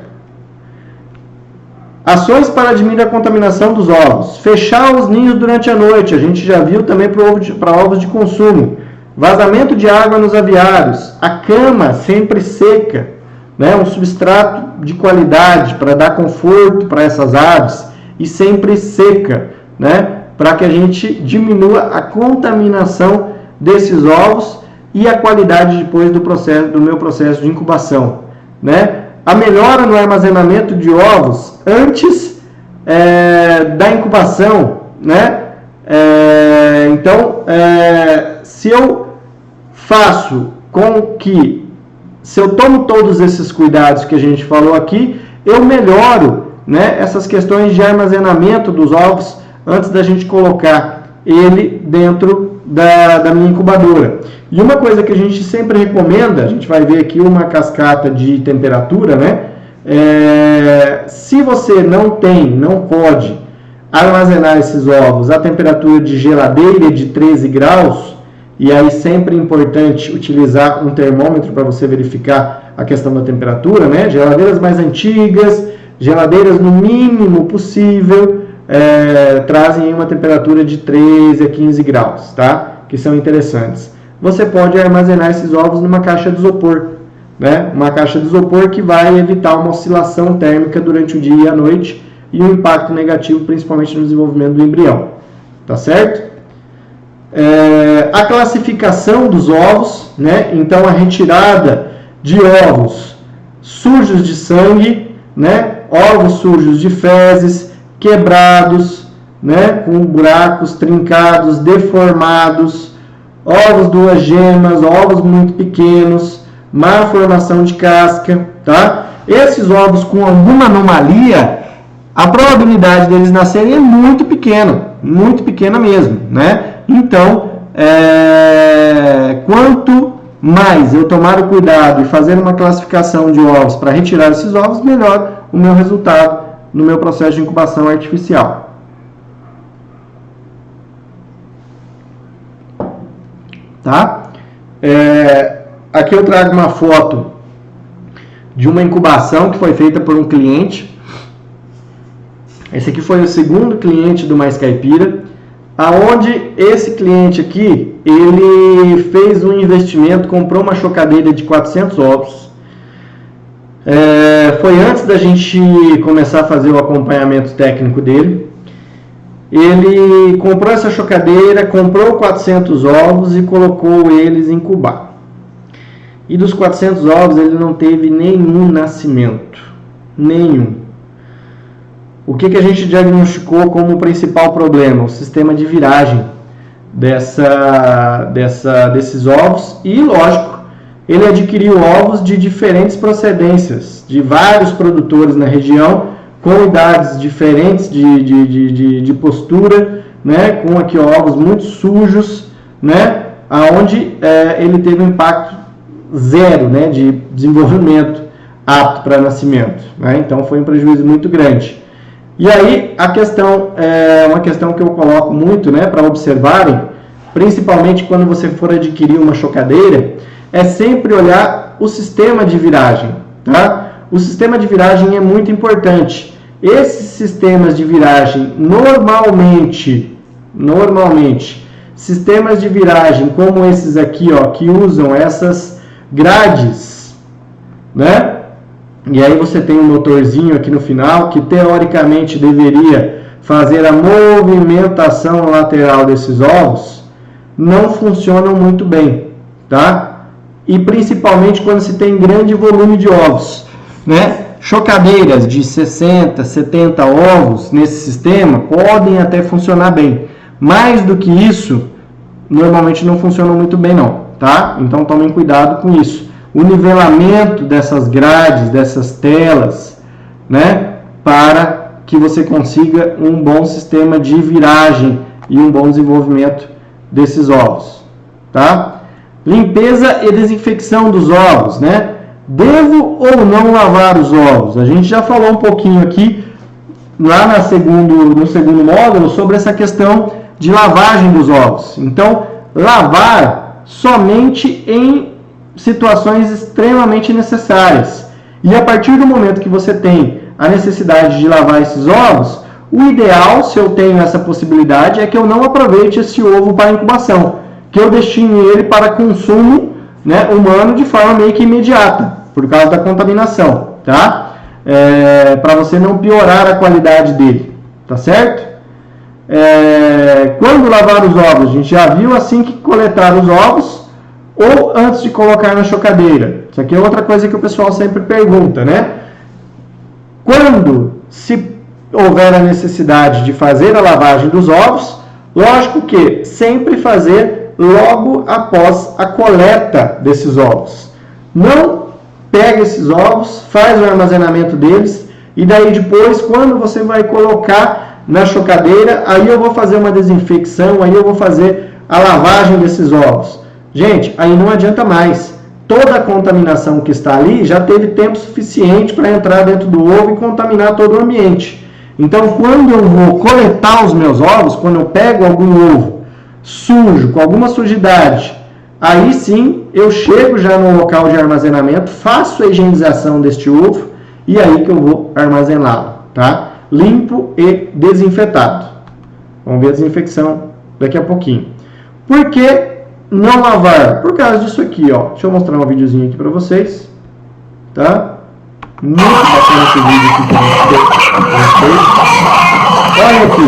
Ações para diminuir a contaminação dos ovos. Fechar os ninhos durante a noite, a gente já viu também para ovos de consumo. Vazamento de água nos aviários. A cama sempre seca, né? Um substrato de qualidade para dar conforto para essas aves e sempre seca, né? Para que a gente diminua a contaminação desses ovos e a qualidade depois do meu processo de incubação, né? a melhora no armazenamento de ovos antes da incubação, né? Então, se eu se eu tomo todos esses cuidados que a gente falou aqui, eu melhoro, né, essas questões de armazenamento dos ovos antes da gente colocar ele dentro da minha incubadora. E uma coisa que a gente sempre recomenda, a gente vai ver aqui uma cascata de temperatura, né? Se você não pode armazenar esses ovos a temperatura de geladeira de 13 graus, e aí sempre é importante utilizar um termômetro para você verificar a questão da temperatura, né? Geladeiras mais antigas, geladeiras no mínimo possível, trazem uma temperatura de 13 a 15 graus, tá? Que são interessantes. Você pode armazenar esses ovos numa caixa de isopor, né? Uma caixa de isopor que vai evitar uma oscilação térmica durante o dia e a noite e um impacto negativo, principalmente no desenvolvimento do embrião, tá certo? A classificação dos ovos, né? Então a retirada de ovos sujos de sangue, né? Ovos sujos de fezes, quebrados, né? Com buracos, trincados, deformados, ovos duas gemas, ovos muito pequenos, má formação de casca, tá? Esses ovos com alguma anomalia, a probabilidade deles nascerem é muito pequena mesmo, né? Então, quanto mais eu tomar o cuidado e fazer uma classificação de ovos para retirar esses ovos, melhor o meu resultado no meu processo de incubação artificial. Tá? Aqui eu trago uma foto de uma incubação que foi feita por um cliente. Esse aqui foi o segundo cliente do Mais Caipira, aonde esse cliente aqui, ele fez um investimento, comprou uma chocadeira de 400 ovos. Foi antes da gente começar a fazer o acompanhamento técnico dele. Ele comprou essa chocadeira, comprou 400 ovos e colocou eles em incubar. E dos 400 ovos ele não teve nenhum nascimento. Nenhum. O que a gente diagnosticou como principal problema? O sistema de viragem desses ovos. E, lógico, ele adquiriu ovos de diferentes procedências, de vários produtores na região, com idades diferentes de postura, né? Com aqui ovos muito sujos, né? Onde ele teve um impacto zero, né? De desenvolvimento apto para nascimento, né? Então foi um prejuízo muito grande. E aí a questão uma questão que eu coloco muito, né, para observarem, principalmente quando você for adquirir uma chocadeira, é sempre olhar o sistema de viragem, tá? O sistema de viragem é muito importante. Esses sistemas de viragem normalmente sistemas de viragem como esses aqui, ó, que usam essas grades, né? E aí você tem um motorzinho aqui no final que teoricamente deveria fazer a movimentação lateral desses ovos, não funcionam muito bem, tá? E principalmente quando se tem grande volume de ovos, né? Chocadeiras de 60, 70 ovos nesse sistema podem até funcionar bem. Mais do que isso, normalmente não funcionam muito bem não, tá? Então tomem cuidado com isso. O nivelamento dessas grades, dessas telas, né, para que você consiga um bom sistema de viragem e um bom desenvolvimento desses ovos, tá? Limpeza e desinfecção dos ovos, né? Devo ou não lavar os ovos? A gente já falou um pouquinho aqui, lá no segundo módulo, sobre essa questão de lavagem dos ovos. Então, lavar somente em situações extremamente necessárias. E a partir do momento que você tem a necessidade de lavar esses ovos, o ideal, se eu tenho essa possibilidade, é que eu não aproveite esse ovo para incubação, que eu destine ele para consumo, né, humano de forma meio que imediata, por causa da contaminação, tá? Para você não piorar a qualidade dele, tá certo? Quando lavar os ovos, a gente já viu, assim que coletar os ovos, ou antes de colocar na chocadeira? Isso aqui é outra coisa que o pessoal sempre pergunta, né? Quando se houver a necessidade de fazer a lavagem dos ovos, lógico que sempre fazer logo após a coleta desses ovos. Não pega esses ovos, faz o armazenamento deles e daí depois, quando você vai colocar na chocadeira, aí eu vou fazer uma desinfecção, aí eu vou fazer a lavagem desses ovos. Gente, aí não adianta mais. Toda a contaminação que está ali já teve tempo suficiente para entrar dentro do ovo e contaminar todo o ambiente. Então, quando eu vou coletar os meus ovos, quando eu pego algum ovo sujo, com alguma sujidade, aí sim eu chego já no local de armazenamento, faço a higienização deste ovo e aí que eu vou armazená-lo, tá? Limpo e desinfetado. Vamos ver a desinfecção daqui a pouquinho. Por que não lavar? Por causa disso aqui, ó. Deixa eu mostrar um videozinho aqui para vocês, tá? Muito bacana esse vídeo aqui que a gente fez. Olha aqui.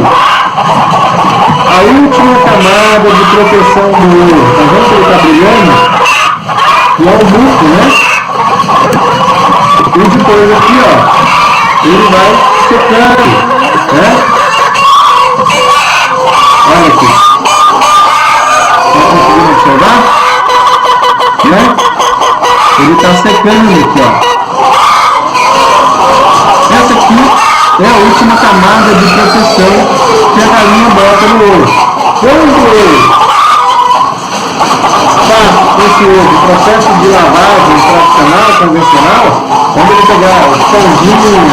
A última camada de proteção do ovo. Tá vendo que ele tá brilhando? E é o muco, né? E depois aqui, ó, ele vai secando, né? Olha aqui. Tá conseguindo observar? Né? Ele está secando aqui, ó. Essa aqui é a última camada de proteção que a galinha bota no ovo. Quando ele faz esse ovo, processo de lavagem tradicional, convencional, quando ele pegar o pãozinho,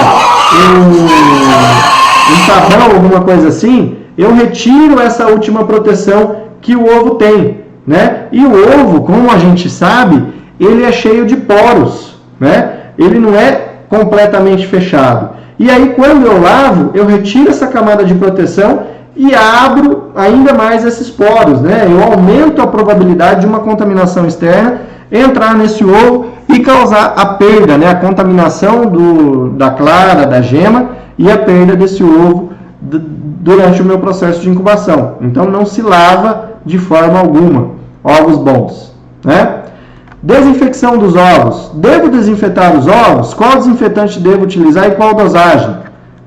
um sabão, alguma coisa assim, eu retiro essa última proteção que o ovo tem, né? E o ovo, como a gente sabe, ele é cheio de poros, né? Ele não é completamente fechado. E aí, quando eu lavo, eu retiro essa camada de proteção e abro ainda mais esses poros, né? Eu aumento a probabilidade de uma contaminação externa entrar nesse ovo e causar a perda, né? A contaminação da clara, da gema e a perda desse ovo durante o meu processo de incubação. Então, não se lava de forma alguma ovos bons, né? Desinfecção dos ovos. Devo desinfetar os ovos? Qual desinfetante devo utilizar e qual dosagem?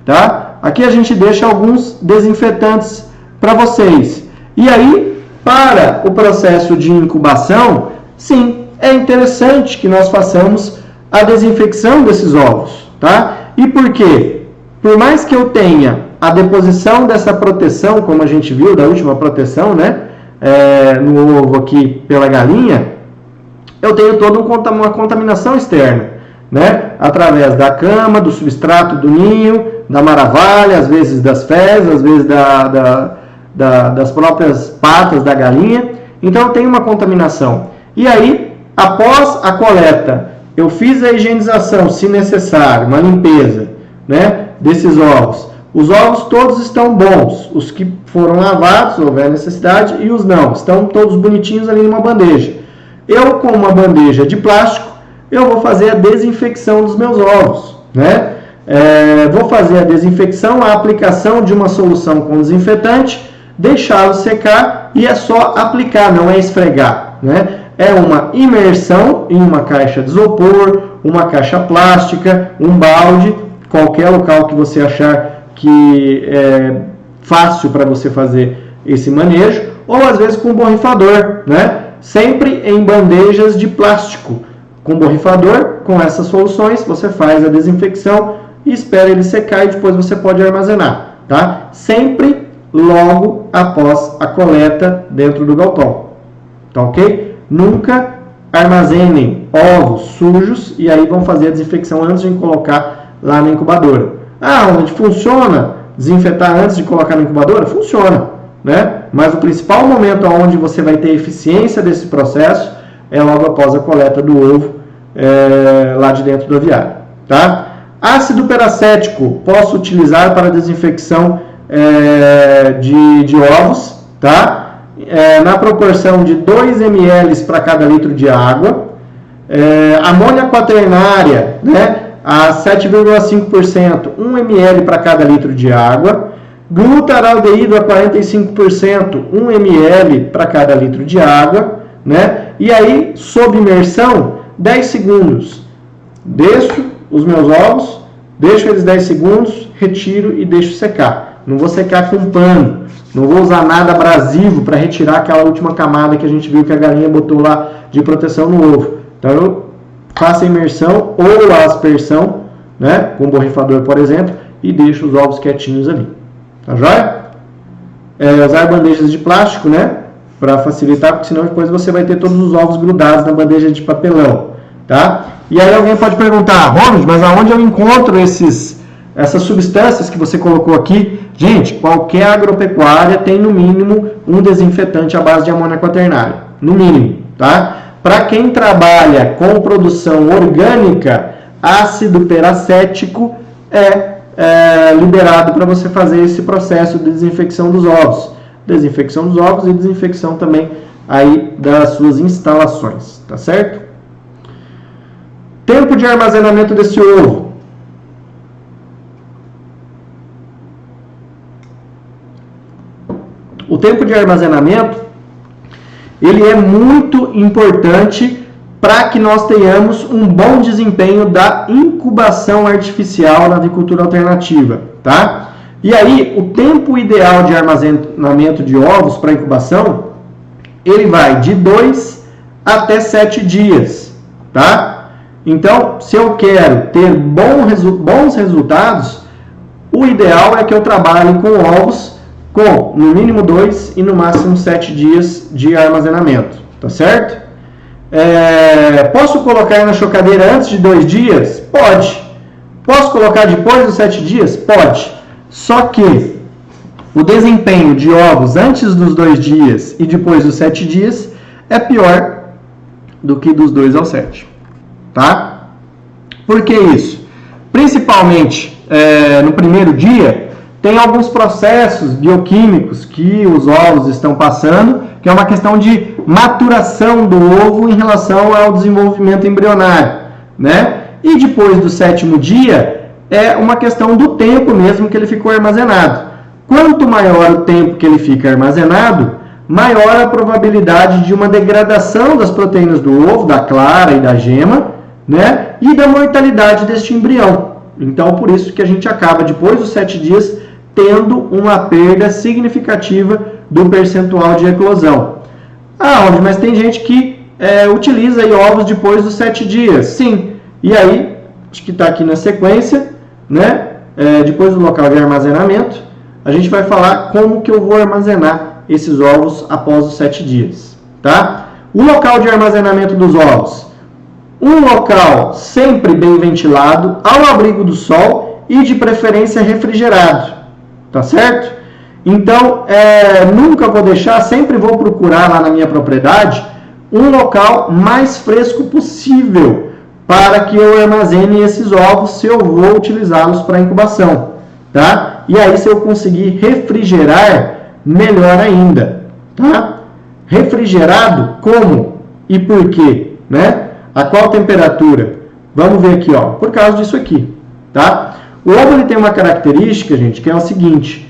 Tá? Aqui a gente deixa alguns desinfetantes para vocês. E aí, para o processo de incubação, sim, é interessante que nós façamos a desinfecção desses ovos. Tá? E por quê? Por mais que eu tenha a deposição dessa proteção, como a gente viu, da última proteção, né? No ovo aqui pela galinha, eu tenho toda uma contaminação externa, né? Através da cama, do substrato do ninho, da maravalha, às vezes das fezes, às vezes das próprias patas da galinha. Então eu tenho uma contaminação. E aí, após a coleta, eu fiz a higienização, se necessário, uma limpeza, né, desses ovos. Os ovos todos estão bons, os que foram lavados, houver necessidade, e os não, estão todos bonitinhos ali numa bandeja. Eu, com uma bandeja de plástico, eu vou fazer a desinfecção dos meus ovos, né? Vou fazer a desinfecção, a aplicação de uma solução com desinfetante, deixá-lo secar e é só aplicar, não é esfregar, né? É uma imersão em uma caixa de isopor, uma caixa plástica, um balde, qualquer local que você achar que é fácil para você fazer esse manejo, ou às vezes com um borrifador, né? Sempre em bandejas de plástico. Com borrifador, com essas soluções, você faz a desinfecção e espera ele secar e depois você pode armazenar, tá? Sempre logo após a coleta dentro do galpão, tá ok? Nunca armazenem ovos sujos e aí vão fazer a desinfecção antes de colocar lá na incubadora. Ah, onde funciona desinfetar antes de colocar na incubadora? Funciona, né? Mas o principal momento onde você vai ter eficiência desse processo é logo após a coleta do ovo lá de dentro do aviário, tá? Ácido peracético posso utilizar para desinfecção de ovos, tá? Na proporção de 2 ml para cada litro de água. Amônia quaternária, né? A 7,5%, 1 ml para cada litro de água. Glutaraldeído a 45%, 1 ml para cada litro de água. né? E aí, sob imersão, 10 segundos. Desço os meus ovos, deixo eles 10 segundos, retiro e deixo secar. Não vou secar com pano, não vou usar nada abrasivo para retirar aquela última camada que a gente viu que a galinha botou lá de proteção no ovo. Então eu faço a imersão ou a aspersão, né, com borrifador, por exemplo, e deixo os ovos quietinhos ali. Tá joia? Usar bandejas de plástico, né, para facilitar, porque senão depois você vai ter todos os ovos grudados na bandeja de papelão, tá? E aí alguém pode perguntar, Ronald, mas aonde eu encontro essas substâncias que você colocou aqui? Gente, qualquer agropecuária tem no mínimo um desinfetante à base de amônia quaternária, no mínimo, tá? Para quem trabalha com produção orgânica, ácido peracético é liberado para você fazer esse processo de desinfecção dos ovos. Desinfecção dos ovos e desinfecção também aí das suas instalações, tá certo? Tempo de armazenamento desse ovo. O tempo de armazenamento, ele é muito importante para que nós tenhamos um bom desempenho da incubação artificial na avicultura alternativa, tá? E aí, o tempo ideal de armazenamento de ovos para incubação, ele vai de 2 até 7 dias, tá? Então, se eu quero ter bons resultados, o ideal é que eu trabalhe com ovos com no mínimo 2 e no máximo 7 dias de armazenamento, tá certo? Posso colocar na chocadeira antes de 2 dias? Pode. Posso colocar depois dos 7 dias? Pode. Só que o desempenho de ovos antes dos 2 dias e depois dos 7 dias é pior do que dos 2 aos 7. Tá? Por que isso? Principalmente no primeiro dia, tem alguns processos bioquímicos que os ovos estão passando, que é uma questão de maturação do ovo em relação ao desenvolvimento embrionário, né? E depois do 7º dia, é uma questão do tempo mesmo que ele ficou armazenado. Quanto maior o tempo que ele fica armazenado, maior a probabilidade de uma degradação das proteínas do ovo, da clara e da gema, né? E da mortalidade deste embrião. Então, por isso que a gente acaba, depois dos 7 dias, tendo uma perda significativa do percentual de eclosão. Óbvio, mas tem gente que utiliza aí ovos depois dos 7 dias. Sim, e aí, acho que está aqui na sequência, né? Depois do local de armazenamento, a gente vai falar como que eu vou armazenar esses ovos após os 7 dias, tá? O local de armazenamento dos ovos. Um local sempre bem ventilado, ao abrigo do sol e de preferência refrigerado, tá certo? Então, nunca vou deixar, sempre vou procurar lá na minha propriedade um local mais fresco possível para que eu armazene esses ovos se eu vou utilizá-los para incubação, tá? E aí, se eu conseguir refrigerar, melhor ainda, tá? Refrigerado como e por quê, né? A qual temperatura? Vamos ver aqui, ó, por causa disso aqui, tá? O ovo ele tem uma característica, gente, que é o seguinte,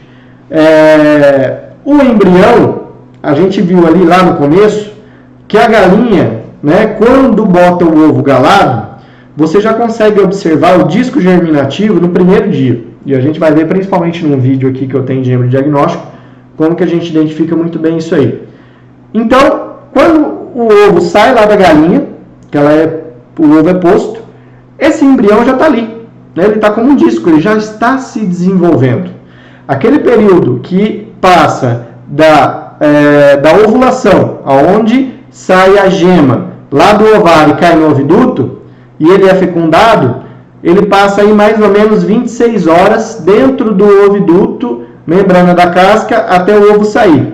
o embrião, a gente viu ali lá no começo, que a galinha, né, quando bota o ovo galado, você já consegue observar o disco germinativo no primeiro dia. E a gente vai ver principalmente num vídeo aqui que eu tenho de embriodiagnóstico, como que a gente identifica muito bem isso aí. Então, quando o ovo sai lá da galinha, que o ovo é posto, esse embrião já está ali, né? Ele está como um disco, ele já está se desenvolvendo. Aquele período que passa da ovulação, aonde sai a gema lá do ovário e cai no oviduto, e ele é fecundado, ele passa aí mais ou menos 26 horas dentro do oviduto, membrana da casca, até o ovo sair.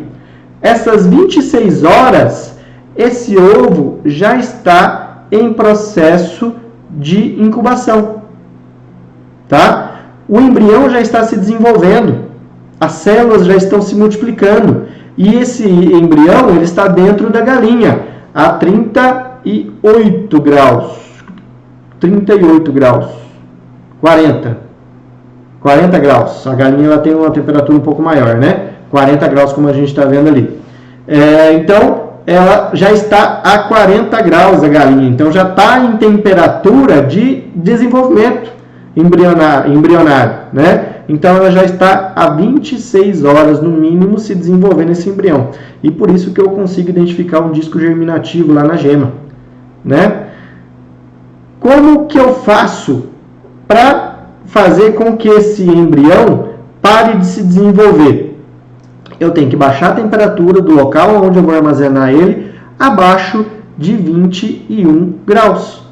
Essas 26 horas, esse ovo já está em processo de incubação, tá? O embrião já está se desenvolvendo, as células já estão se multiplicando e esse embrião ele está dentro da galinha a 38 graus, 40 graus. A galinha ela tem uma temperatura um pouco maior, né? 40 graus como a gente está vendo ali. Então, ela já está a 40 graus a galinha, então já está em temperatura de desenvolvimento embrionário, né? Então ela já está a 26 horas no mínimo se desenvolvendo esse embrião. E por isso que eu consigo identificar um disco germinativo lá na gema, né? Como que eu faço para fazer com que esse embrião pare de se desenvolver? Eu tenho que baixar a temperatura do local onde eu vou armazenar ele abaixo de 21 graus.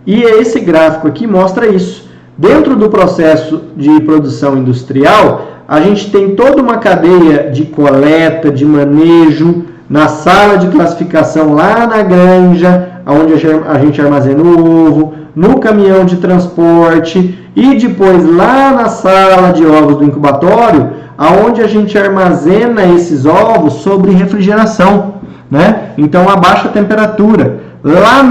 E esse gráfico aqui mostra isso. Dentro do processo de produção industrial, a gente tem toda uma cadeia de coleta, de manejo, na sala de classificação lá na granja, onde a gente armazena o ovo, no caminhão de transporte e depois lá na sala de ovos do incubatório, aonde a gente armazena esses ovos sobre refrigeração, né? Então a baixa temperatura. Lá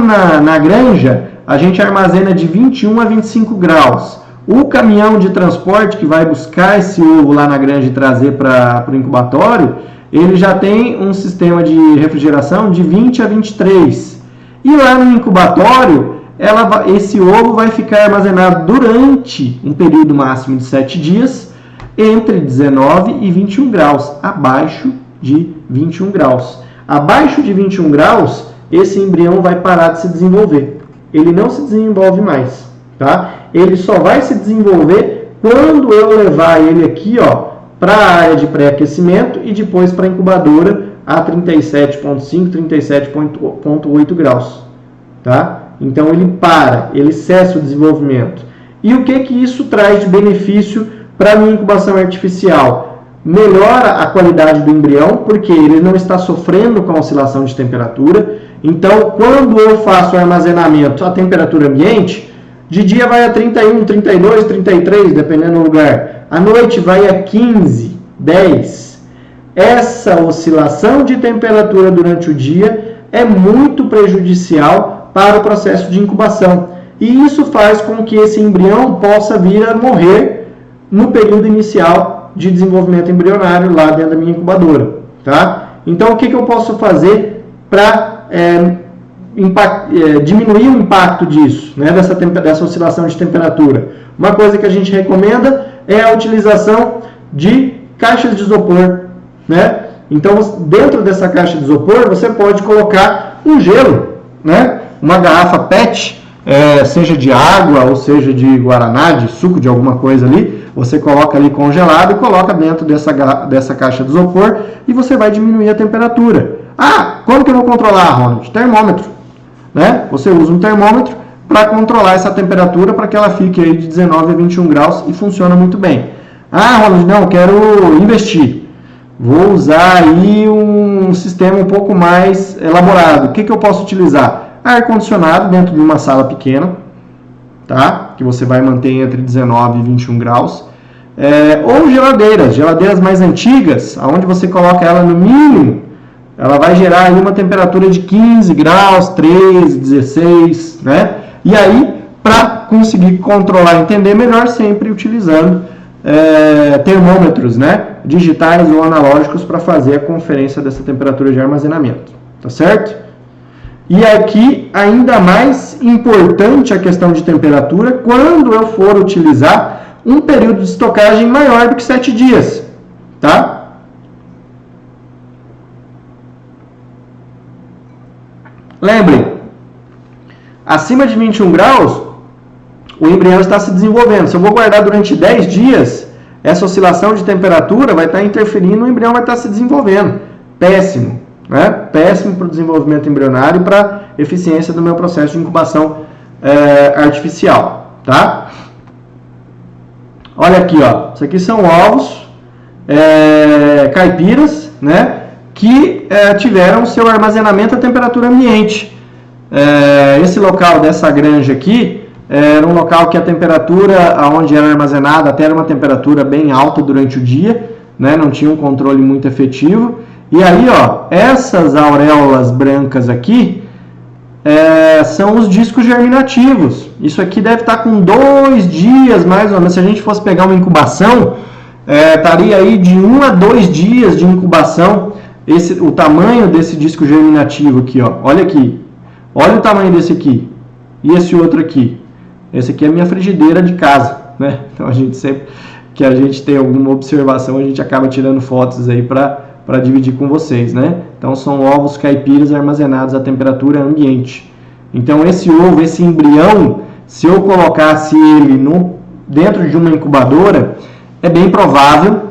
na granja, a gente armazena de 21 a 25 graus. O caminhão de transporte que vai buscar esse ovo lá na granja e trazer para o incubatório, ele já tem um sistema de refrigeração de 20 a 23. E lá no incubatório, esse ovo vai ficar armazenado durante um período máximo de 7 dias, entre 19 e 21 graus, abaixo de 21 graus. Abaixo de 21 graus, esse embrião vai parar de se desenvolver. Ele não se desenvolve mais, tá? Ele só vai se desenvolver quando eu levar ele aqui, ó, para a área de pré-aquecimento e depois para a incubadora a 37,5, 37,8 graus, tá? Então ele para, ele cessa o desenvolvimento. E o que isso traz de benefício para a minha incubação artificial? Melhora a qualidade do embrião, porque ele não está sofrendo com a oscilação de temperatura. Então, quando eu faço o armazenamento à temperatura ambiente, de dia vai a 31, 32, 33, dependendo do lugar. À noite vai a 15, 10. Essa oscilação de temperatura durante o dia é muito prejudicial para o processo de incubação. E isso faz com que esse embrião possa vir a morrer no período inicial de desenvolvimento embrionário lá dentro da minha incubadora, tá? Então, o que eu posso fazer para diminuir o impacto disso, né, dessa oscilação de temperatura? Uma coisa que a gente recomenda é a utilização de caixas de isopor, né? Então, dentro dessa caixa de isopor, você pode colocar um gelo, né? Uma garrafa PET, seja de água ou seja de guaraná, de suco, de alguma coisa ali, você coloca ali congelado e coloca dentro dessa caixa de isopor e você vai diminuir a temperatura. Ah, como que eu vou controlar, Ronald? Termômetro, né? Você usa um termômetro para controlar essa temperatura para que ela fique aí de 19 a 21 graus e funciona muito bem. Ah, Ronald, não, quero investir. Vou usar aí um sistema um pouco mais elaborado. O que eu posso utilizar? Ar-condicionado dentro de uma sala pequena, tá? Que você vai manter entre 19 e 21 graus. Ou geladeiras mais antigas, onde você coloca ela no mínimo, ela vai gerar aí uma temperatura de 15 graus, 13, 16, né? E aí, para conseguir controlar e entender melhor, sempre utilizando termômetros, né? Digitais ou analógicos para fazer a conferência dessa temperatura de armazenamento, tá certo? E aqui, ainda mais importante a questão de temperatura, quando eu for utilizar um período de estocagem maior do que 7 dias, tá? Lembrem, acima de 21 graus, o embrião está se desenvolvendo. Se eu vou guardar durante 10 dias, essa oscilação de temperatura vai estar interferindo, o embrião vai estar se desenvolvendo. Péssimo, né? Péssimo para o desenvolvimento embrionário e para a eficiência do meu processo de incubação artificial, tá? Olha aqui, ó. Isso aqui são ovos caipiras, né? Que tiveram seu armazenamento à temperatura ambiente. Esse local dessa granja aqui era um local que a temperatura onde era armazenada até era uma temperatura bem alta durante o dia, né? Não tinha um controle muito efetivo. E aí, ó, essas auréolas brancas aqui são os discos germinativos. Isso aqui deve estar com 2 dias, mais ou menos. Se a gente fosse pegar uma incubação, estaria aí de 1 a 2 dias de incubação o tamanho desse disco germinativo aqui, ó. Olha aqui. Olha o tamanho desse aqui. E esse outro aqui. Esse aqui é a minha frigideira de casa, né? Então a gente sempre que a gente tem alguma observação, a gente acaba tirando fotos aí para dividir com vocês, né? Então são ovos caipiras armazenados a temperatura ambiente. Então esse ovo, esse embrião, se eu colocasse ele dentro de uma incubadora, é bem provável,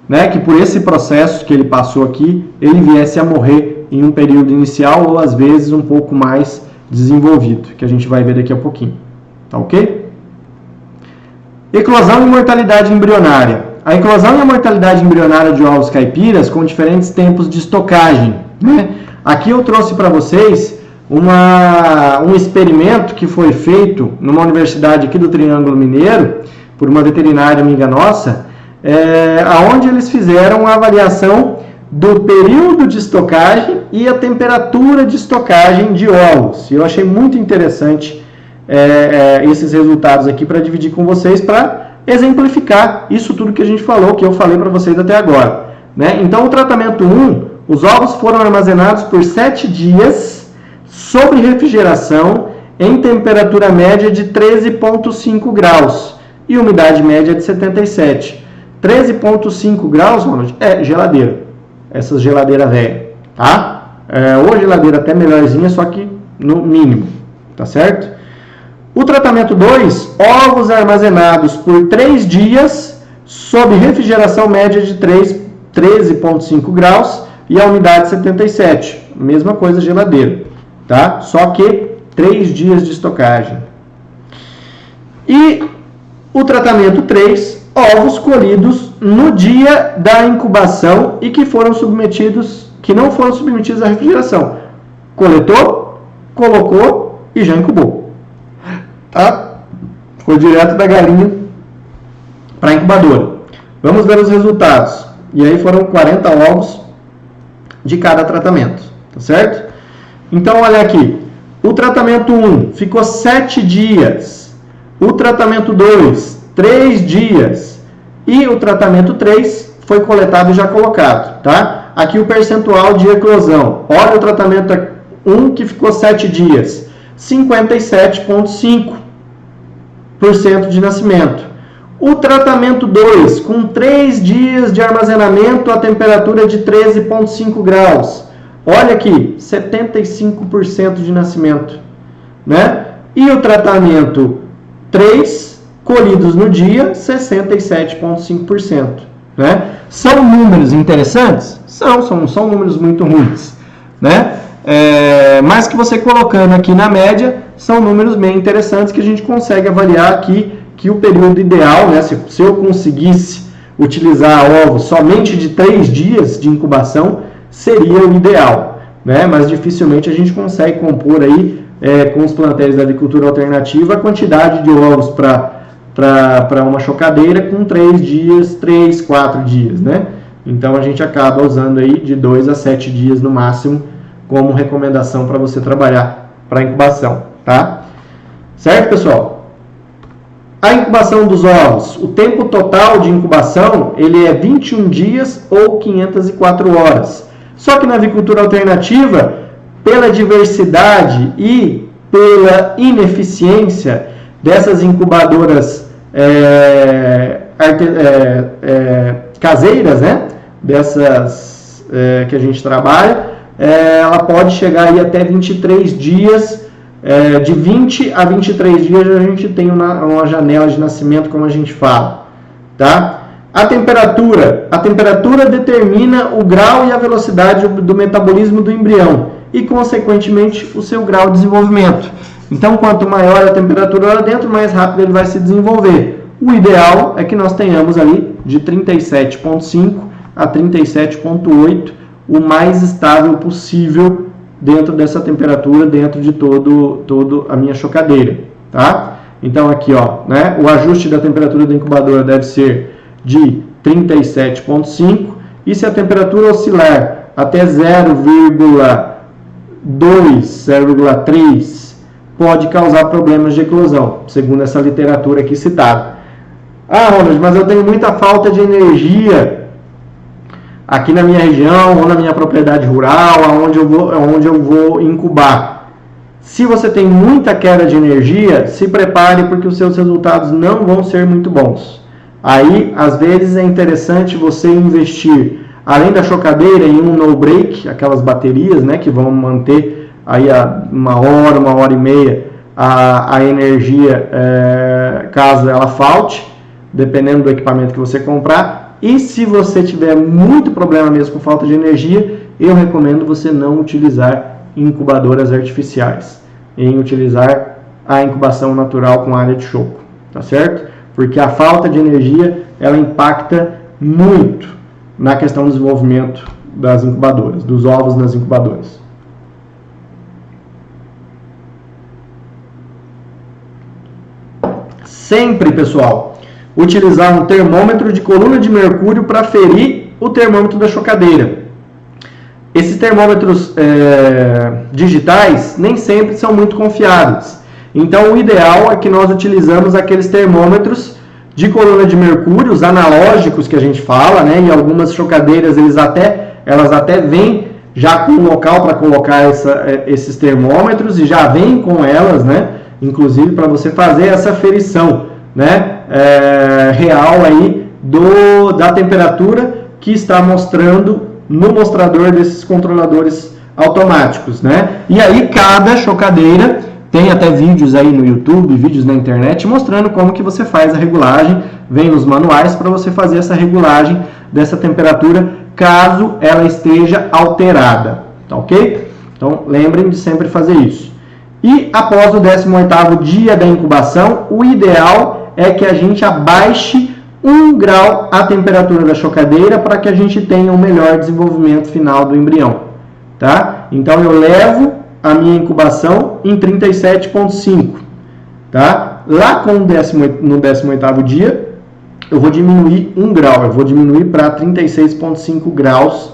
né, que por esse processo que ele passou aqui, ele viesse a morrer em um período inicial ou às vezes um pouco mais desenvolvido, que a gente vai ver daqui a pouquinho. Tá ok? Eclosão e mortalidade embrionária. A eclosão e a mortalidade embrionária de ovos caipiras com diferentes tempos de estocagem, né? Aqui eu trouxe para vocês um experimento que foi feito numa universidade aqui do Triângulo Mineiro, por uma veterinária amiga nossa, onde eles fizeram a avaliação do período de estocagem e a temperatura de estocagem de ovos. Eu achei muito interessante esses resultados aqui para dividir com vocês, para exemplificar isso tudo que a gente falou, que eu falei para vocês até agora, né? Então, o tratamento 1, os ovos foram armazenados por 7 dias sob refrigeração em temperatura média de 13,5 graus e umidade média de 77. 13,5 graus, Ronald, é geladeira. Essas geladeiras velhas, tá? Ou geladeira até melhorzinha, só que no mínimo, tá certo? O tratamento 2, ovos armazenados por 3 dias sob refrigeração média de 13,5 graus e a umidade 77. Mesma coisa, geladeira, tá? Só que 3 dias de estocagem. E o tratamento 3, ovos colhidos no dia da incubação e que não foram submetidos à refrigeração. Coletou, colocou e já incubou. Tá? Foi direto da galinha para a incubadora. Vamos ver os resultados. E aí foram 40 ovos de cada tratamento, tá certo? Então, olha aqui. O tratamento 1 ficou 7 dias. O tratamento 2, 3 dias. E o tratamento 3 foi coletado e já colocado, tá? Aqui o percentual de eclosão. Olha o tratamento 1 que ficou 7 dias. 57,5% de nascimento. O tratamento 2, com 3 dias de armazenamento a temperatura de 13,5 graus. Olha aqui, 75% de nascimento, né? E o tratamento 3, colhidos no dia, 67,5%, né? São números interessantes? São números muito ruins, né? Mas que você colocando aqui na média, são números bem interessantes que a gente consegue avaliar aqui que o período ideal, né, se eu conseguisse utilizar ovos somente de 3 dias de incubação, seria o ideal, né? Mas dificilmente a gente consegue compor aí, com os plantéis da agricultura alternativa, a quantidade de ovos para uma chocadeira com 3, 4 dias, né? Então a gente acaba usando aí de 2 a 7 dias no máximo como recomendação para você trabalhar para incubação, tá? Certo, pessoal? A incubação dos ovos, o tempo total de incubação, ele é 21 dias ou 504 horas. Só que na agricultura alternativa, pela diversidade e pela ineficiência dessas incubadoras caseiras, né? Dessas que a gente trabalha, ela pode chegar aí até 23 dias, de 20 a 23 dias a gente tem uma janela de nascimento, como a gente fala, tá? A temperatura determina o grau e a velocidade do metabolismo do embrião e, consequentemente, o seu grau de desenvolvimento. Então, quanto maior a temperatura lá dentro, mais rápido ele vai se desenvolver. O ideal é que nós tenhamos ali de 37,5 a 37,8, o mais estável possível dentro dessa temperatura, dentro de todo a minha chocadeira, tá? Então aqui, ó, né, o ajuste da temperatura da incubadora deve ser de 37,5 e se a temperatura oscilar até 0,2, 0,3, pode causar problemas de eclosão, segundo essa literatura aqui citada. Ah, Ronald, mas eu tenho muita falta de energia. aqui na minha região ou na minha propriedade rural, onde eu vou incubar. Se você tem muita queda de energia, se prepare porque os seus resultados não vão ser muito bons. Aí, às vezes, é interessante você investir, além da chocadeira, em um no-break, aquelas baterias, né, que vão manter aí a 1 hora e meia a energia, caso ela falte, dependendo do equipamento que você comprar. E se você tiver muito problema mesmo com falta de energia, eu recomendo você não utilizar incubadoras artificiais, em utilizar a incubação natural com área de choco, tá certo? Porque a falta de energia, ela impacta muito na questão do desenvolvimento das incubadoras, dos ovos nas incubadoras. Sempre, pessoal, utilizar um termômetro de coluna de mercúrio para ferir o termômetro da chocadeira. Esses termômetros digitais nem sempre são muito confiáveis. Então, o ideal é que nós utilizamos aqueles termômetros de coluna de mercúrio, os analógicos que a gente fala, né? E algumas chocadeiras, elas até vêm já com um local para colocar esses termômetros e já vem com elas, né? Inclusive para você fazer essa ferição, né? Real aí da temperatura que está mostrando no mostrador desses controladores automáticos, né? E aí cada chocadeira tem até vídeos aí no YouTube, vídeos na internet mostrando como que você faz a regulagem, vem nos manuais para você fazer essa regulagem dessa temperatura caso ela esteja alterada, tá ok? Então lembrem de sempre fazer isso. E após o 18º dia da incubação, o ideal é que a gente abaixe 1 grau a temperatura da chocadeira para que a gente tenha um melhor desenvolvimento final do embrião, tá? Então eu levo a minha incubação em 37,5, tá? Lá no 18º dia, eu vou diminuir 1 grau, eu vou diminuir para 36,5 graus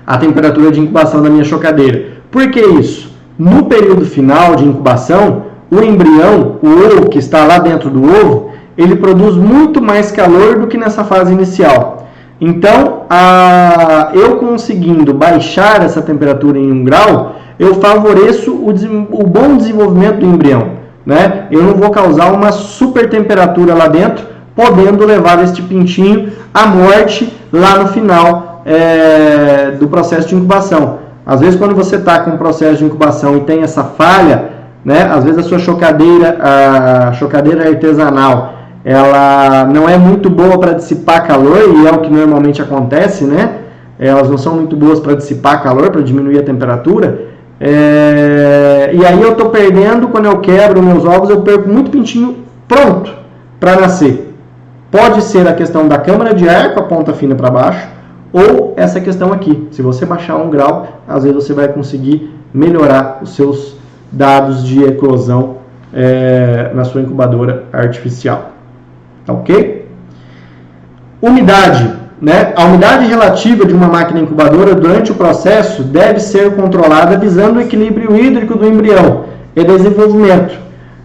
a temperatura de incubação da minha chocadeira. Por que isso? No período final de incubação, o embrião, o ovo que está lá dentro do ovo, ele produz muito mais calor do que nessa fase inicial. Então, eu conseguindo baixar essa temperatura em 1 grau, eu favoreço o bom desenvolvimento do embrião, né? Eu não vou causar uma super temperatura lá dentro, podendo levar este pintinho à morte lá no final do processo de incubação. Às vezes, quando você está com o processo de incubação e tem essa falha, né? Às vezes a sua chocadeira artesanal, ela não é muito boa para dissipar calor, e é o que normalmente acontece, né? Elas não são muito boas para dissipar calor, para diminuir a temperatura. E aí eu estou perdendo, quando eu quebro meus ovos, eu perco muito pintinho pronto para nascer. Pode ser a questão da câmara de ar com a ponta fina para baixo, ou essa questão aqui. Se você baixar 1 grau, às vezes você vai conseguir melhorar os seus dados de eclosão na sua incubadora artificial. Tá ok? Umidade, né? A umidade relativa de uma máquina incubadora durante o processo deve ser controlada visando o equilíbrio hídrico do embrião e desenvolvimento,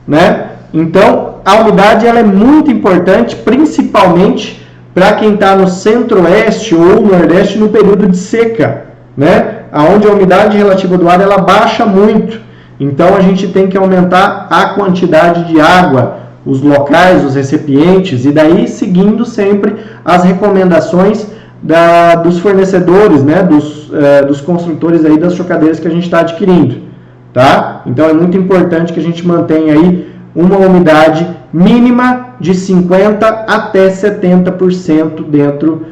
né? Então, a umidade ela é muito importante, principalmente para quem está no centro-oeste ou nordeste no período de seca, né? Onde a umidade relativa do ar ela baixa muito. Então, a gente tem que aumentar a quantidade de água, os locais, os recipientes, e daí seguindo sempre as recomendações dos fornecedores, né, dos construtores aí das chocadeiras que a gente está adquirindo, tá? Então é muito importante que a gente mantenha aí uma umidade mínima de 50% até 70% dentro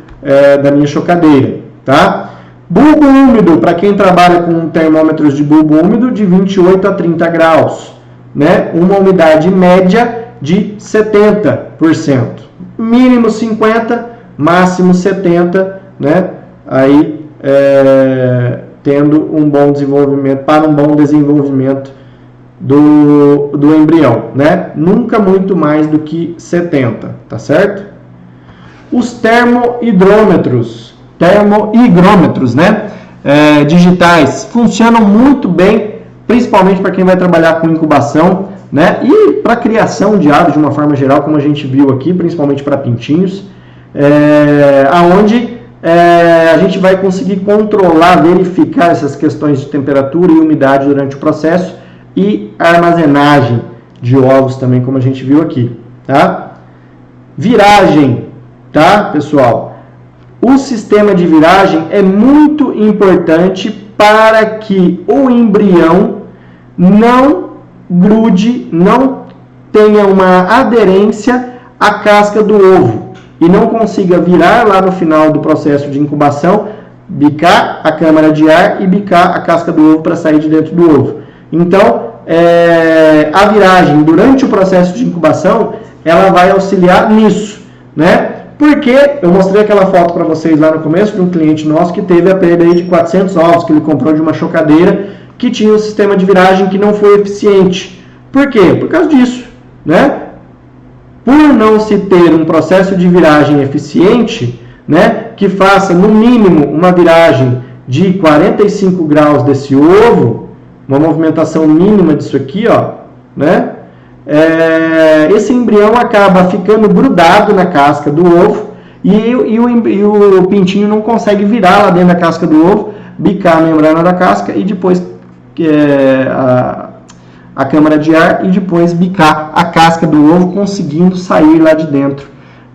da minha chocadeira, tá? Bulbo úmido, para quem trabalha com termômetros de bulbo úmido, de 28 a 30 graus, né? Uma umidade média de 70%, mínimo 50%, máximo 70%, né? Aí tendo um bom desenvolvimento, para um bom desenvolvimento do embrião, né? Nunca muito mais do que 70%, tá certo? Os termohigrômetros, né? Digitais, funcionam muito bem, principalmente para quem vai trabalhar com incubação, né? E para criação de aves de uma forma geral, como a gente viu aqui, principalmente para pintinhos, aonde a gente vai conseguir controlar, verificar essas questões de temperatura e umidade durante o processo e armazenagem de ovos também, como a gente viu aqui, tá? Viragem, tá, pessoal? O sistema de viragem é muito importante para que o embrião não grude, não tenha uma aderência à casca do ovo e não consiga virar lá no final do processo de incubação, bicar a câmara de ar e bicar a casca do ovo para sair de dentro do ovo. Então, a viragem durante o processo de incubação, ela vai auxiliar nisso, né? Porque eu mostrei aquela foto para vocês lá no começo de um cliente nosso que teve a perda aí de 400 ovos que ele comprou de uma chocadeira que tinha um sistema de viragem que não foi eficiente. Por quê? Por causa disso, né? Por não se ter um processo de viragem eficiente, né, que faça no mínimo uma viragem de 45 graus desse ovo, uma movimentação mínima disso aqui, ó, né? Esse embrião acaba ficando grudado na casca do ovo e o pintinho não consegue virar lá dentro da casca do ovo, bicar a membrana da casca e depois a câmara de ar e depois bicar a casca do ovo, conseguindo sair lá de dentro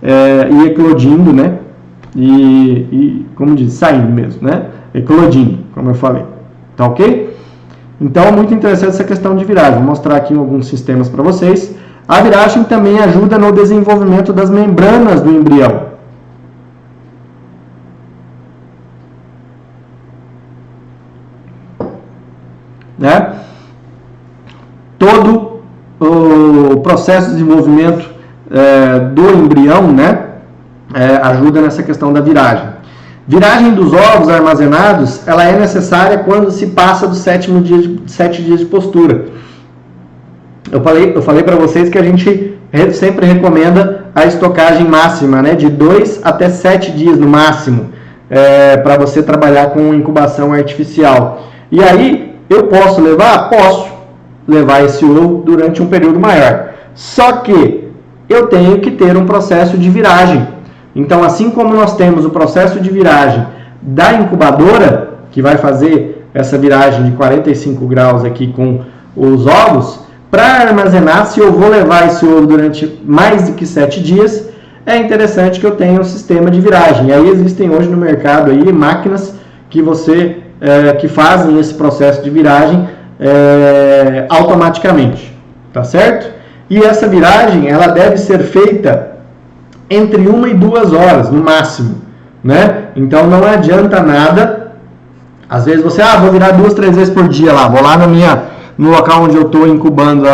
e eclodindo, né? E como diz, saindo mesmo, né? Eclodindo, como eu falei. Tá ok? Então, é muito interessante essa questão de viragem. Vou mostrar aqui alguns sistemas para vocês. A viragem também ajuda no desenvolvimento das membranas do embrião. Né? Todo o processo de desenvolvimento do embrião, né, ajuda nessa questão da viragem. Viragem dos ovos armazenados, ela é necessária quando se passa do 7 dias de postura. Eu falei para vocês que a gente sempre recomenda a estocagem máxima, né, de 2 até 7 dias no máximo, para você trabalhar com incubação artificial. E aí, eu posso levar? Posso levar esse ovo durante um período maior. Só que eu tenho que ter um processo de viragem. Então, assim como nós temos o processo de viragem da incubadora, que vai fazer essa viragem de 45 graus aqui com os ovos, para armazenar, se eu vou levar esse ovo durante mais do que 7 dias, é interessante que eu tenha um sistema de viragem. E aí existem hoje no mercado aí máquinas que fazem esse processo de viragem automaticamente, tá certo? E essa viragem, ela deve ser feita entre 1 e 2 horas, no máximo, né? Então, não adianta nada, às vezes você, vou virar 2, 3 vezes por dia lá, vou lá no local onde eu estou incubando,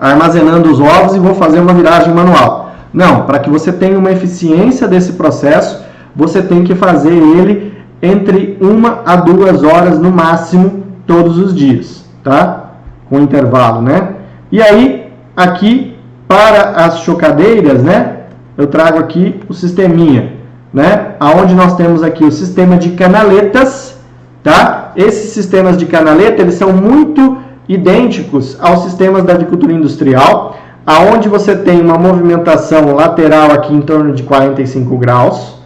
armazenando os ovos e vou fazer uma viragem manual. Não, para que você tenha uma eficiência desse processo, você tem que fazer ele entre 1 a 2 horas no máximo, todos os dias, tá? Com intervalo, né? E aí, aqui, para as chocadeiras, né? Eu trago aqui o sisteminha, né? Aonde nós temos aqui o sistema de canaletas, tá? Esses sistemas de canaleta, eles são muito idênticos aos sistemas da avicultura industrial, aonde você tem uma movimentação lateral aqui em torno de 45 graus,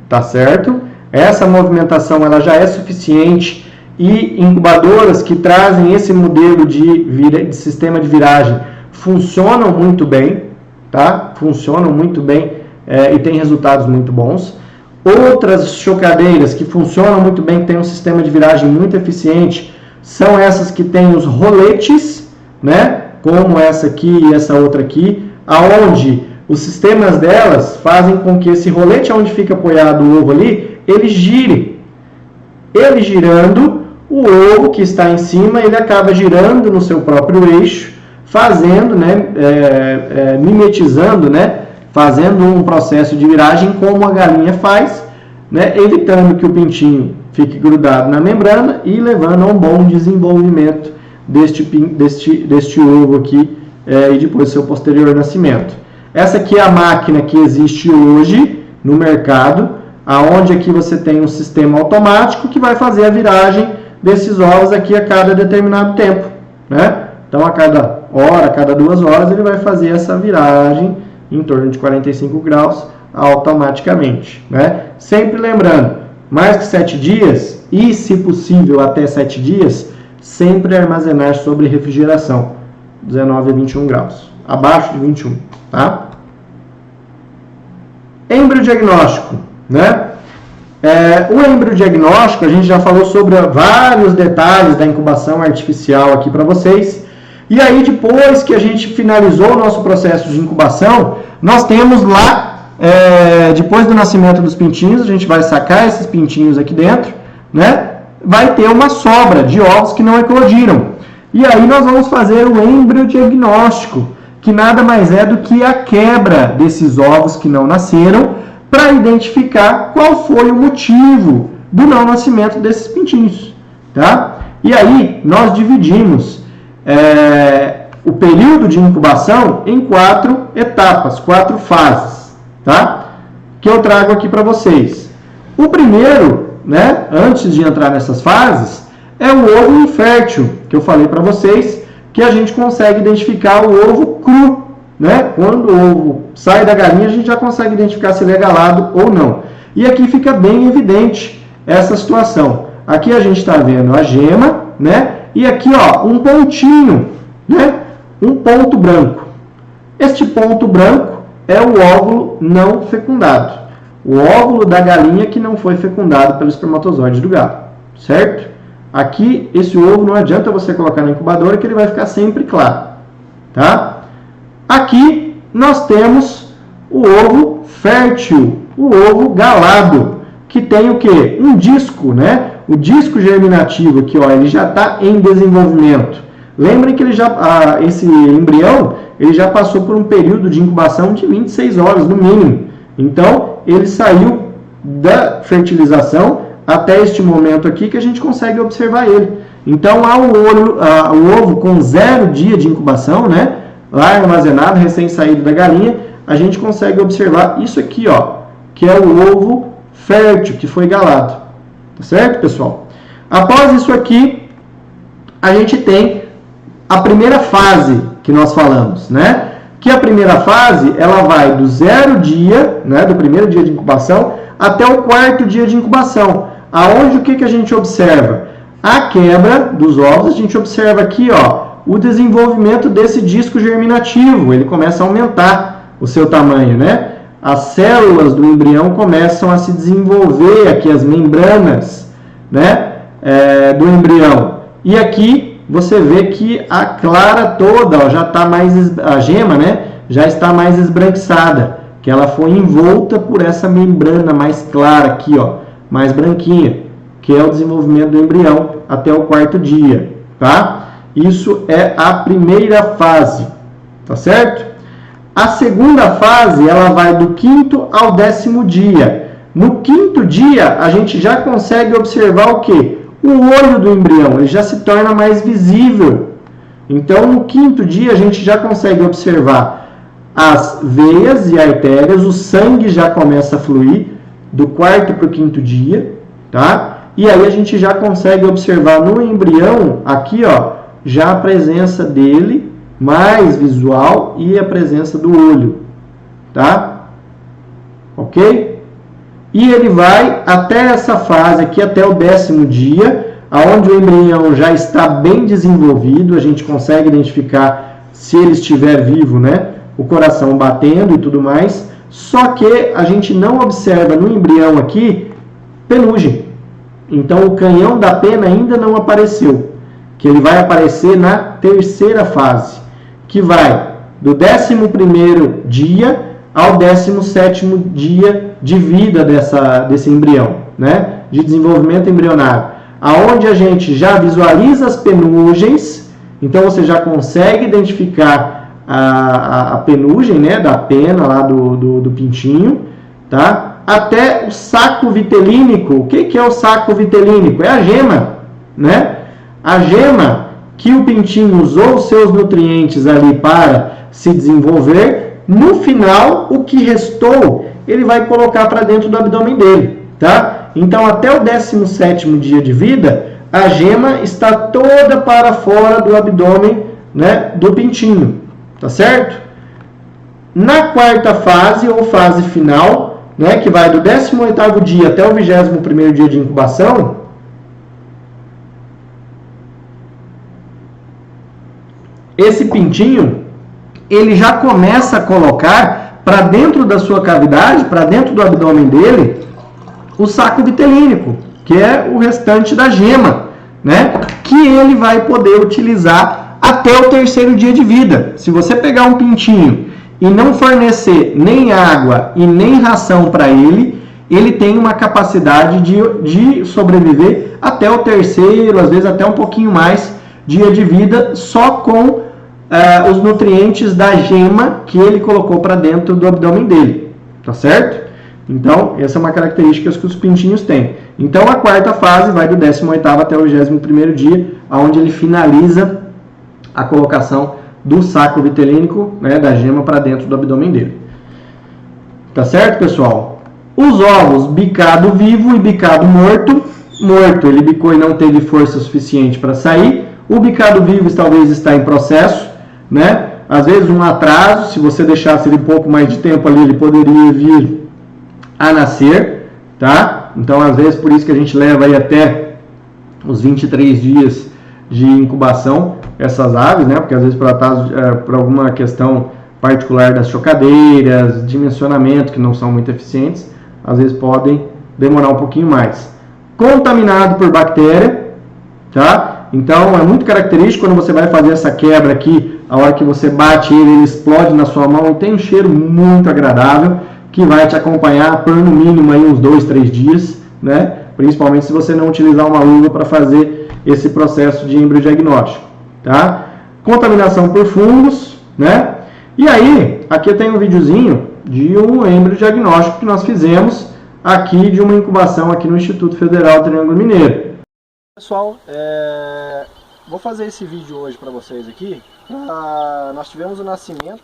tá certo? Essa movimentação, ela já é suficiente e incubadoras que trazem esse modelo de sistema de viragem funcionam muito bem, tá? Funcionam muito bem e tem resultados muito bons. Outras chocadeiras que funcionam muito bem, que tem um sistema de viragem muito eficiente, são essas que têm os roletes, né? Como essa aqui e essa outra aqui, aonde os sistemas delas fazem com que esse rolete onde fica apoiado o ovo ali, ele gire. Ele girando, o ovo que está em cima, ele acaba girando no seu próprio eixo, fazendo, né, mimetizando, né, fazendo um processo de viragem como a galinha faz, né, evitando que o pintinho fique grudado na membrana e levando a um bom desenvolvimento deste ovo aqui e depois seu posterior nascimento. Essa aqui é a máquina que existe hoje no mercado, aonde aqui você tem um sistema automático que vai fazer a viragem desses ovos aqui a cada determinado tempo, né? Então, a cada hora, a cada 2 horas, ele vai fazer essa viragem em torno de 45 graus automaticamente, né? Sempre lembrando, mais que 7 dias e, se possível, até 7 dias, sempre armazenar sobre refrigeração, 19 a 21 graus, abaixo de 21, tá? Embriodiagnóstico, né? O embriodiagnóstico, a gente já falou sobre vários detalhes da incubação artificial aqui para vocês. E aí, depois que a gente finalizou o nosso processo de incubação, nós temos lá, depois do nascimento dos pintinhos, a gente vai sacar esses pintinhos aqui dentro, né? Vai ter uma sobra de ovos que não eclodiram. E aí nós vamos fazer o embriodiagnóstico, que nada mais é do que a quebra desses ovos que não nasceram, para identificar qual foi o motivo do não nascimento desses pintinhos, tá? E aí nós dividimos o período de incubação em 4 etapas, 4 fases, tá? Que eu trago aqui para vocês. O primeiro, né, antes de entrar nessas fases, é o ovo infértil, que eu falei para vocês, que a gente consegue identificar o ovo cru, né? Quando o ovo sai da galinha, a gente já consegue identificar se ele é galado ou não. E aqui fica bem evidente essa situação. Aqui a gente está vendo a gema, né? E aqui, ó, um pontinho, né? Um ponto branco. Este ponto branco é o óvulo não fecundado. O óvulo da galinha que não foi fecundado pelo espermatozoide do galo, certo? Aqui, esse ovo não adianta você colocar na incubadora que ele vai ficar sempre claro, tá? Aqui nós temos o ovo fértil, o ovo galado, que tem o quê? Um disco, né? O disco germinativo aqui, ó, ele já está em desenvolvimento. Lembrem que esse embrião ele já passou por um período de incubação de 26 horas, no mínimo. Então, ele saiu da fertilização até este momento aqui que a gente consegue observar ele. Então, há o ovo com 0 dia de incubação, né? Lá armazenado, recém-saído da galinha, a gente consegue observar isso aqui, ó, que é o ovo fértil, que foi galado. Tá certo, pessoal? Após isso aqui, a gente tem a primeira fase que nós falamos, né? Que a primeira fase, ela vai do 0 dia, né, do primeiro dia de incubação, até o 4º dia de incubação. Aonde o que a gente observa? A quebra dos ovos, a gente observa aqui, ó, o desenvolvimento desse disco germinativo, ele começa a aumentar o seu tamanho, né? As células do embrião começam a se desenvolver, aqui as membranas, né, do embrião. E aqui você vê que a clara toda, ó, já está mais, a gema, né, já está mais esbranquiçada, que ela foi envolta por essa membrana mais clara aqui, ó, mais branquinha, que é o desenvolvimento do embrião até o 4º dia, tá? Isso é a primeira fase, tá certo? A segunda fase, ela vai do 5º ao 10º dia. No 5º dia, a gente já consegue observar o quê? O olho do embrião, ele já se torna mais visível. Então, no 5º dia, a gente já consegue observar as veias e artérias, o sangue já começa a fluir do 4º para o 5º dia, tá? E aí a gente já consegue observar no embrião, aqui, ó, já a presença dele, mais visual, e a presença do olho, tá? Ok? E ele vai até essa fase aqui, até o 10º dia, onde o embrião já está bem desenvolvido, a gente consegue identificar, se ele estiver vivo, né, o coração batendo e tudo mais, só que a gente não observa no embrião aqui penugem. Então, o canhão da pena ainda não apareceu, que ele vai aparecer na 3ª fase, que vai do 11º dia ao 17º dia de vida desse embrião, né? De desenvolvimento embrionário, aonde a gente já visualiza as penugens, então você já consegue identificar a penugem, né, da pena lá do pintinho, tá? Até o saco vitelínico. O que é o saco vitelínico? É a gema, né? A gema que o pintinho usou os seus nutrientes ali para se desenvolver, no final, o que restou, ele vai colocar para dentro do abdômen dele, tá? Então, até o 17º dia de vida, a gema está toda para fora do abdômen, né, do pintinho, tá certo? Na 4ª fase, ou fase final, né, que vai do 18º dia até o 21º dia de incubação, esse pintinho, ele já começa a colocar para dentro da sua cavidade, para dentro do abdômen dele, o saco vitelínico, que é o restante da gema, né, que ele vai poder utilizar até o 3º dia de vida. Se você pegar um pintinho e não fornecer nem água e nem ração para ele, ele tem uma capacidade de sobreviver até o 3º, às vezes até um pouquinho mais, dia de vida, só com os nutrientes da gema que ele colocou para dentro do abdômen dele, tá certo? Então, essa é uma característica que os pintinhos têm. Então, a 4ª fase vai do 18º até o 21º dia, onde ele finaliza a colocação do saco vitelínico, né, da gema para dentro do abdômen dele. Tá certo, pessoal? Os ovos bicado vivo e bicado morto. Morto, ele bicou e não teve força suficiente para sair. O bicado vivo talvez está em processo, né? Às vezes um atraso, se você deixasse ele um pouco mais de tempo ali, ele poderia vir a nascer, tá? Então, às vezes, por isso que a gente leva aí até os 23 dias de incubação essas aves, né? Porque às vezes por alguma questão particular das chocadeiras, dimensionamento que não são muito eficientes, às vezes podem demorar um pouquinho mais. Contaminado por bactéria, tá? Então é muito característico quando você vai fazer essa quebra aqui, a hora que você bate ele explode na sua mão e tem um cheiro muito agradável que vai te acompanhar por no mínimo aí uns 2, 3 dias, né? Principalmente se você não utilizar uma luva para fazer esse processo de embriodiagnóstico, tá? Contaminação por fungos, né? E aí, aqui tem um videozinho de um embriodiagnóstico que nós fizemos aqui de uma incubação aqui no Instituto Federal do Triângulo Mineiro. Pessoal, vou fazer esse vídeo hoje para vocês aqui. Nós tivemos o nascimento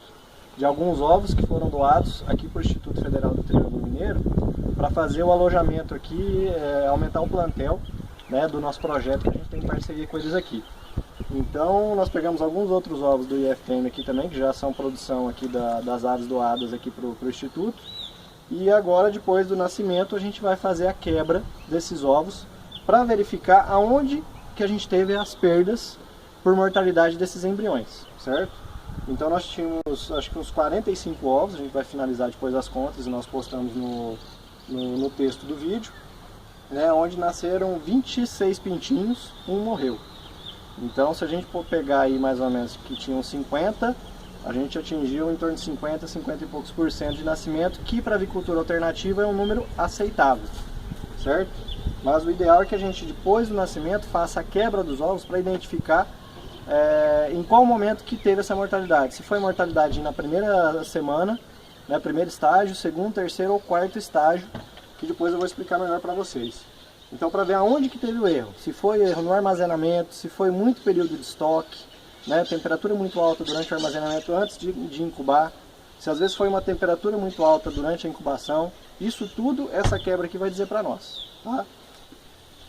de alguns ovos que foram doados aqui para o Instituto Federal do Triângulo Mineiro para fazer o alojamento aqui, aumentar o plantel, né, do nosso projeto que a gente tem em parceria com eles aqui. Então nós pegamos alguns outros ovos do IFTM aqui também, que já são produção aqui das aves doadas aqui para o Instituto. E agora, depois do nascimento, a gente vai fazer a quebra desses ovos para verificar aonde que a gente teve as perdas por mortalidade desses embriões, certo? Então nós tínhamos, acho que uns 45 ovos, a gente vai finalizar depois as contas e nós postamos no texto do vídeo, né, onde nasceram 26 pintinhos, um morreu. Então, se a gente for pegar aí mais ou menos que tinham 50, a gente atingiu em torno de 50, 50 e poucos por cento de nascimento, que para a avicultura alternativa é um número aceitável, certo? Mas o ideal é que a gente, depois do nascimento, faça a quebra dos ovos para identificar em qual momento que teve essa mortalidade. Se foi mortalidade na primeira semana, né, primeiro estágio, segundo, terceiro ou quarto estágio, que depois eu vou explicar melhor para vocês. Então, para ver aonde que teve o erro, se foi erro no armazenamento, se foi muito período de estoque, né, temperatura muito alta durante o armazenamento antes de incubar, se às vezes foi uma temperatura muito alta durante a incubação, isso tudo essa quebra aqui vai dizer para nós, tá?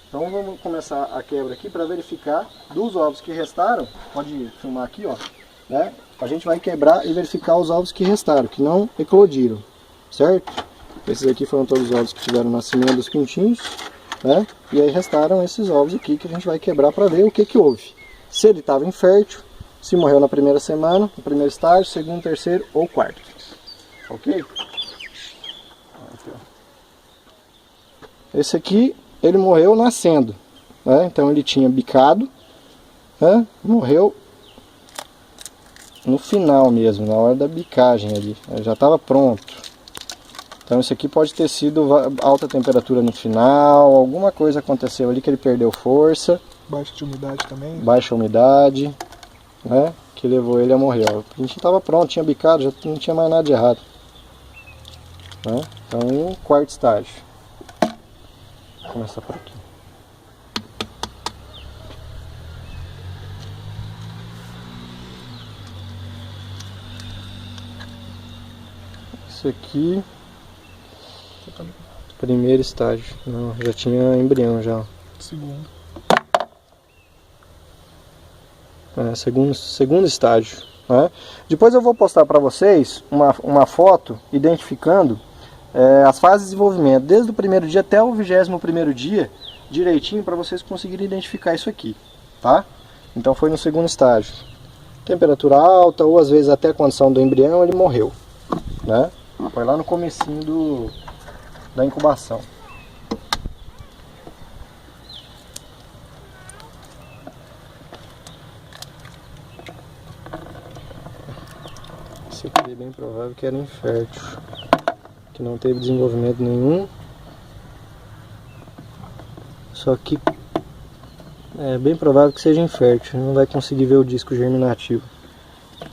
Então vamos começar a quebra aqui para verificar dos ovos que restaram, pode filmar aqui, ó, né? A gente vai quebrar e verificar os ovos que restaram, que não eclodiram, certo? Esses aqui foram todos os ovos que tiveram nascimento dos pintinhos, né? E aí restaram esses ovos aqui que a gente vai quebrar para ver o que houve. Se ele estava infértil, se morreu na primeira semana, no primeiro estágio, segundo, terceiro ou quarto. Ok? Aqui, ó. Esse aqui, ele morreu nascendo, né? Então ele tinha bicado, né? Morreu no final mesmo, na hora da bicagem ali. Ele já estava pronto. Então isso aqui pode ter sido alta temperatura no final, alguma coisa aconteceu ali que ele perdeu força. Baixa de umidade também. Baixa umidade, né, que levou ele a morrer. A gente estava pronto, tinha bicado, já não tinha mais nada de errado. Né? Então, um quarto estágio. Vou começar por aqui. Isso aqui, primeiro estágio. Não, já tinha embrião já. Segundo. Segundo estágio, né? Depois eu vou postar para vocês uma foto identificando as fases de desenvolvimento, desde o primeiro dia até o 21º dia, direitinho, para vocês conseguirem identificar isso aqui, tá? Então foi no segundo estágio. Temperatura alta, ou às vezes até a condição do embrião, ele morreu, né? Foi lá no comecinho da incubação. Esse aqui é bem provável que era infértil, que não teve desenvolvimento nenhum. Só que é bem provável que seja infértil, não vai conseguir ver o disco germinativo.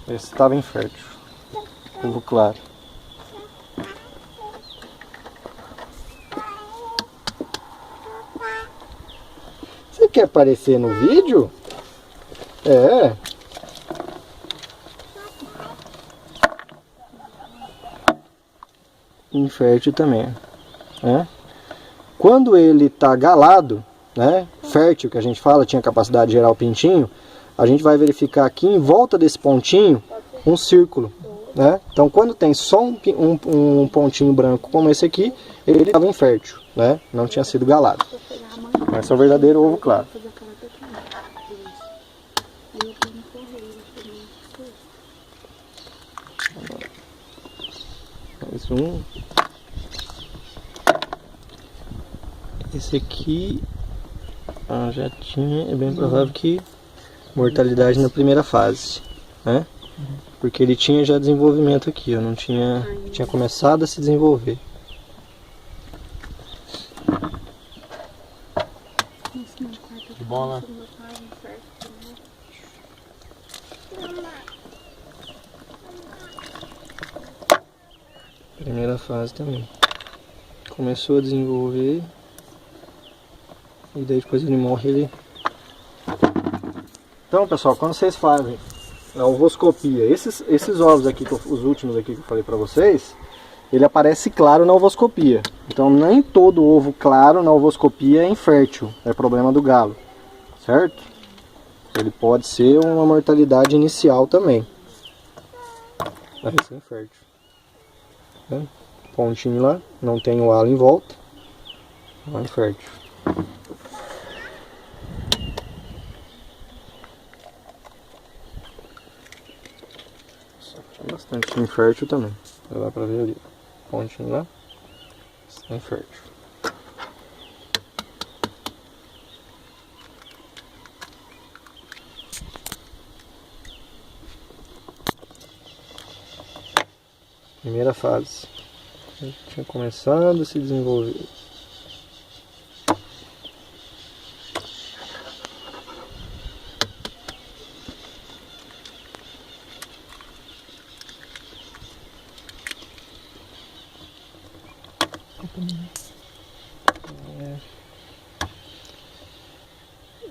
Esse estava infértil, ovo claro. Você quer aparecer no vídeo? É. Infértil também, né? Quando ele está galado, né, fértil, que a gente fala, tinha capacidade de gerar o pintinho, a gente vai verificar aqui em volta desse pontinho um círculo, né? Então quando tem só um pontinho branco como esse aqui, ele estava infértil, né? Não tinha sido galado. Esse é o verdadeiro ovo claro. Mais um. Esse aqui já tinha, é bem provável que mortalidade na primeira fase, né? Porque ele tinha já desenvolvimento aqui, ó, não tinha, tinha começado a se desenvolver. Que bom, né? Primeira fase também. Começou a desenvolver e daí depois ele morre. Então, pessoal, quando vocês fazem a ovoscopia, esses ovos aqui, os últimos aqui que eu falei pra vocês, ele aparece claro na ovoscopia. Então nem todo ovo claro na ovoscopia é infértil, é problema do galo, certo? Ele pode ser uma mortalidade inicial também. Vai ser infértil. Tá? Pontinho lá, não tem o halo em volta, é infértil. Tinha bastante infértil também. Dá pra ver ali. Pontinho lá. É infértil. Primeira fase. Tinha começado a se desenvolver.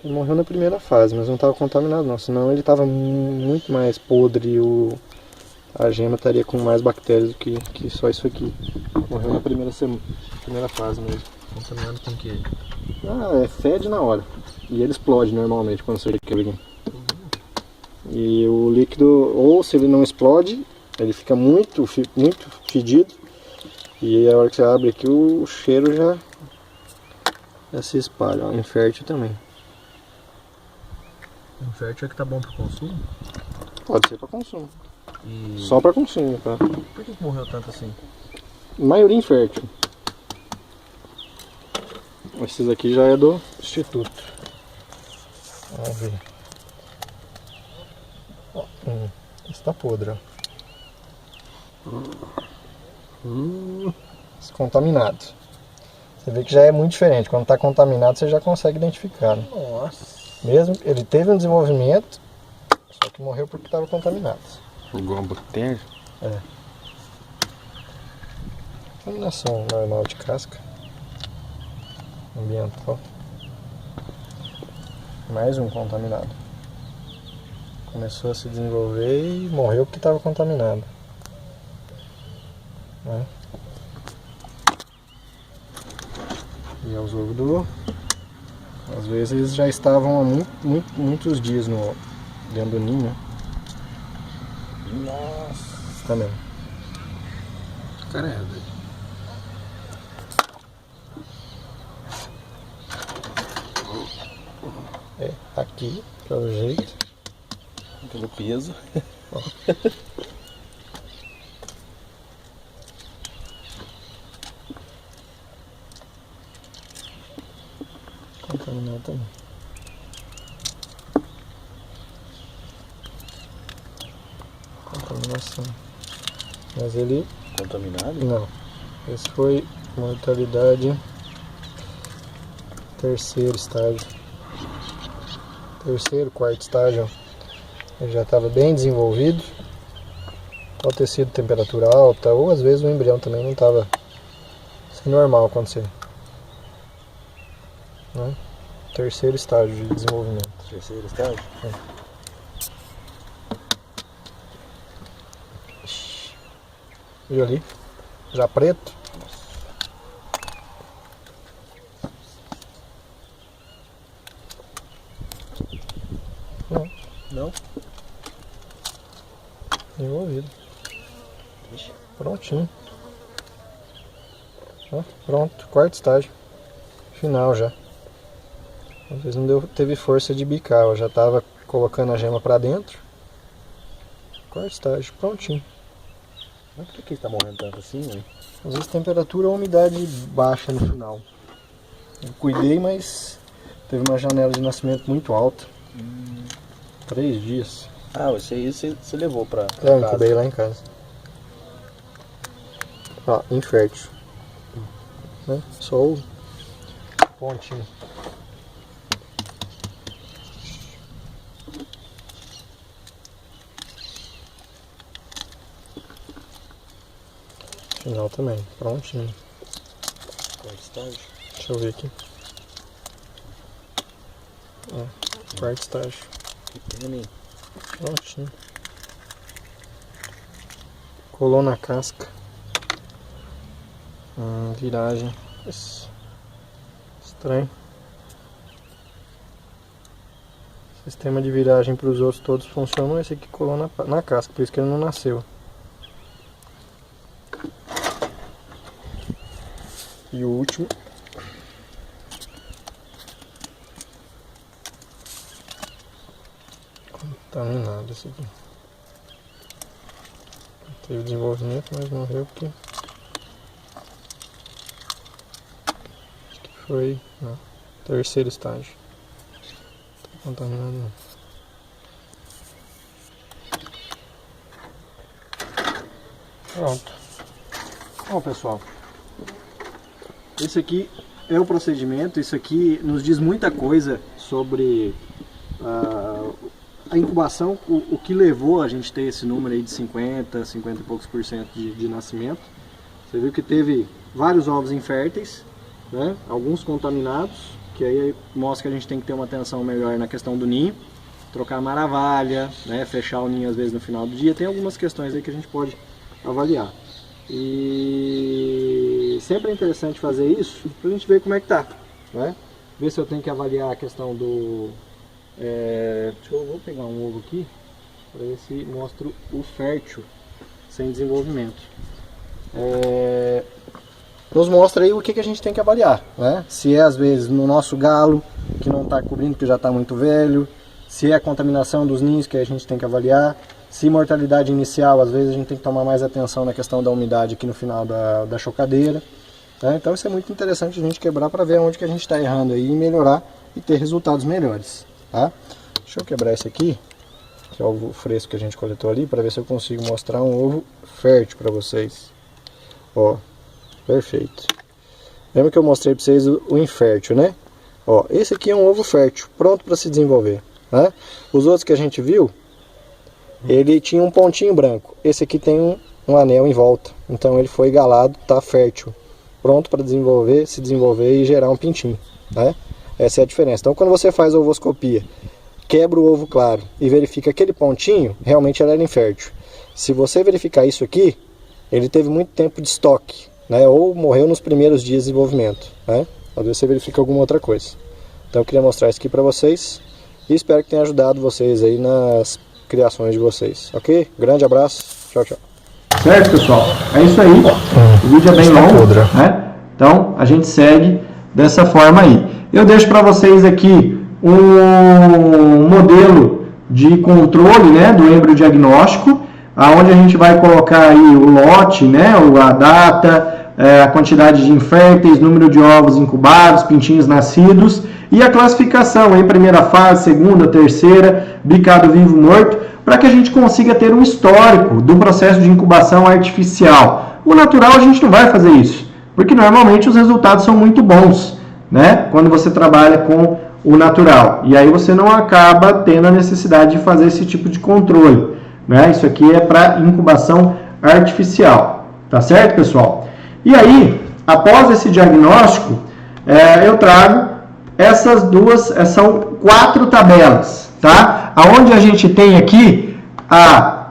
Ele morreu na primeira fase, mas não estava contaminado não, senão ele estava muito mais podre e a gema estaria com mais bactérias do que só isso aqui. Morreu na primeira fase mesmo. Contaminado com o que? Fede na hora. E ele explode normalmente quando você quebra. E o líquido, ou se ele não explode, ele fica muito fedido. E a hora que você abre aqui, o cheiro já se espalha. Ó, infértil também. Infértil é que tá bom pro consumo? Pode ser para consumo. E... Só para consumo, tá? Por que morreu tanto assim? Maioria infértil. Esses aqui já é do instituto. Vamos ver. Esse tá podre, ó. Esse contaminado. Você vê que já é muito diferente. Quando tá contaminado, você já consegue identificar, né? Nossa. Mesmo ele teve um desenvolvimento, só que morreu porque estava contaminado. Jogou uma bactéria? É. Contaminação normal de casca. Ambiental. Mais um contaminado. Começou a se desenvolver e morreu porque estava contaminado. Né? E os ovos às vezes eles já estavam há muitos dias dentro do ninho. Nossa. Também. Caramba. Aqui, pelo jeito. Pelo peso. Contaminado também. Contaminação. Mas ele... Contaminado? Não. Esse foi mortalidade terceiro estágio. Terceiro, quarto estágio. Ele já estava bem desenvolvido. Pode ter sido temperatura alta, ou às vezes o embrião também não estava... Isso é normal acontecer. Né? Terceiro estágio de desenvolvimento. Terceiro estágio? Viu ali? Já preto. Não? Desenvolvido. Prontinho. Ó, pronto, quarto estágio. Final já. Às vezes não teve força de bicar, eu já estava colocando a gema para dentro. Quarto estágio, prontinho. Mas por que está morrendo tanto assim, né? Às vezes temperatura ou umidade baixa no final. Eu cuidei, mas teve uma janela de nascimento muito alta. 3 dias. Ah, esse aí você levou pra Eu casa. incubei lá em casa. Ó, infértil. Né? Só o pontinho. Final também, prontinho. Quarto estágio. Deixa eu ver aqui. Ó, quarto estágio. Que pena, hein? Prontinho. Colou na casca. Viragem. Isso. Estranho. Sistema de viragem para os outros todos funcionam. Esse aqui colou na casca, por isso que ele não nasceu. E o último. Contaminado esse aqui. Teve desenvolvimento, mas morreu porque... Acho que foi... Não, terceiro estágio. Não tá contaminado não. Pronto. Bom, pessoal, esse aqui é o procedimento. Isso aqui nos diz muita coisa sobre a incubação, o que levou a gente ter esse número aí de 50 e poucos por cento de nascimento. Você viu que teve vários ovos inférteis, né? Alguns contaminados, que aí mostra que a gente tem que ter uma atenção melhor na questão do ninho, trocar a maravalha, né? Fechar o ninho às vezes no final do dia. Tem algumas questões aí que a gente pode avaliar. E sempre é interessante fazer isso pra gente ver como é que tá, né? Ver se eu tenho que avaliar a questão do... vou pegar um ovo aqui para ver se mostro o fértil sem desenvolvimento. Nos mostra aí o que a gente tem que avaliar, né? Se é às vezes no nosso galo que não está cobrindo porque já está muito velho, se é a contaminação dos ninhos que a gente tem que avaliar, se mortalidade inicial, às vezes a gente tem que tomar mais atenção na questão da umidade aqui no final da chocadeira, né? Então isso é muito interessante a gente quebrar para ver onde que a gente está errando aí e melhorar e ter resultados melhores, tá? Deixa eu quebrar esse aqui, que é o ovo fresco que a gente coletou ali, para ver se eu consigo mostrar um ovo fértil para vocês. Ó, perfeito. Lembra que eu mostrei para vocês o infértil, né? Ó, esse aqui é um ovo fértil, pronto para se desenvolver, né? Os outros que a gente viu, ele tinha um pontinho branco. Esse aqui tem um anel em volta, então ele foi galado, tá fértil, pronto para desenvolver, se desenvolver e gerar um pintinho, né? Essa é a diferença. Então quando você faz a ovoscopia, quebra o ovo claro e verifica aquele pontinho, realmente ela era infértil. Se você verificar isso aqui, ele teve muito tempo de estoque, né? Ou morreu nos primeiros dias de desenvolvimento, né? Às vezes você verifica alguma outra coisa. Então eu queria mostrar isso aqui para vocês e espero que tenha ajudado vocês aí nas criações de vocês, ok? Grande abraço, tchau, tchau. Certo, pessoal? É isso aí. O vídeo é bem longo, né? Então a gente segue dessa forma aí. Eu deixo para vocês aqui um modelo de controle, né, do embriodiagnóstico, aonde a gente vai colocar aí o lote, né, a data, a quantidade de inférteis, número de ovos incubados, pintinhos nascidos e a classificação em primeira fase, segunda, terceira, bicado vivo, morto, para que a gente consiga ter um histórico do processo de incubação artificial. O natural a gente não vai fazer isso, porque normalmente os resultados são muito bons, né, quando você trabalha com o natural. E aí você não acaba tendo a necessidade de fazer esse tipo de controle, né? Isso aqui é para incubação artificial, tá certo, pessoal? E aí, após esse diagnóstico, eu trago essas duas, são 4 tabelas, tá? Onde a gente tem aqui a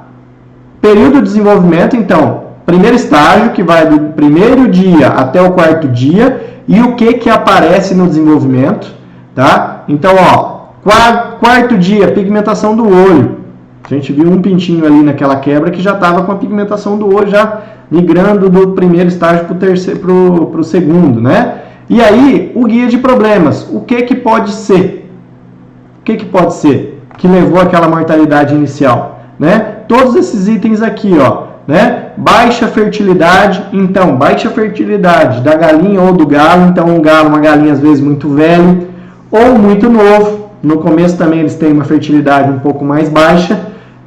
período de desenvolvimento, então, primeiro estágio, que vai do primeiro dia até o 4º dia, e o que aparece no desenvolvimento, tá? Então, ó, 4º dia, pigmentação do olho. A gente viu um pintinho ali naquela quebra que já estava com a pigmentação do olho, já migrando do primeiro estágio para o segundo, né? E aí, o guia de problemas. O que pode ser? O que pode ser que levou àquela mortalidade inicial, né? Todos esses itens aqui, ó, né? Baixa fertilidade, então, baixa fertilidade da galinha ou do galo, então um galo, uma galinha às vezes muito velho ou muito novo. No começo também eles têm uma fertilidade um pouco mais baixa,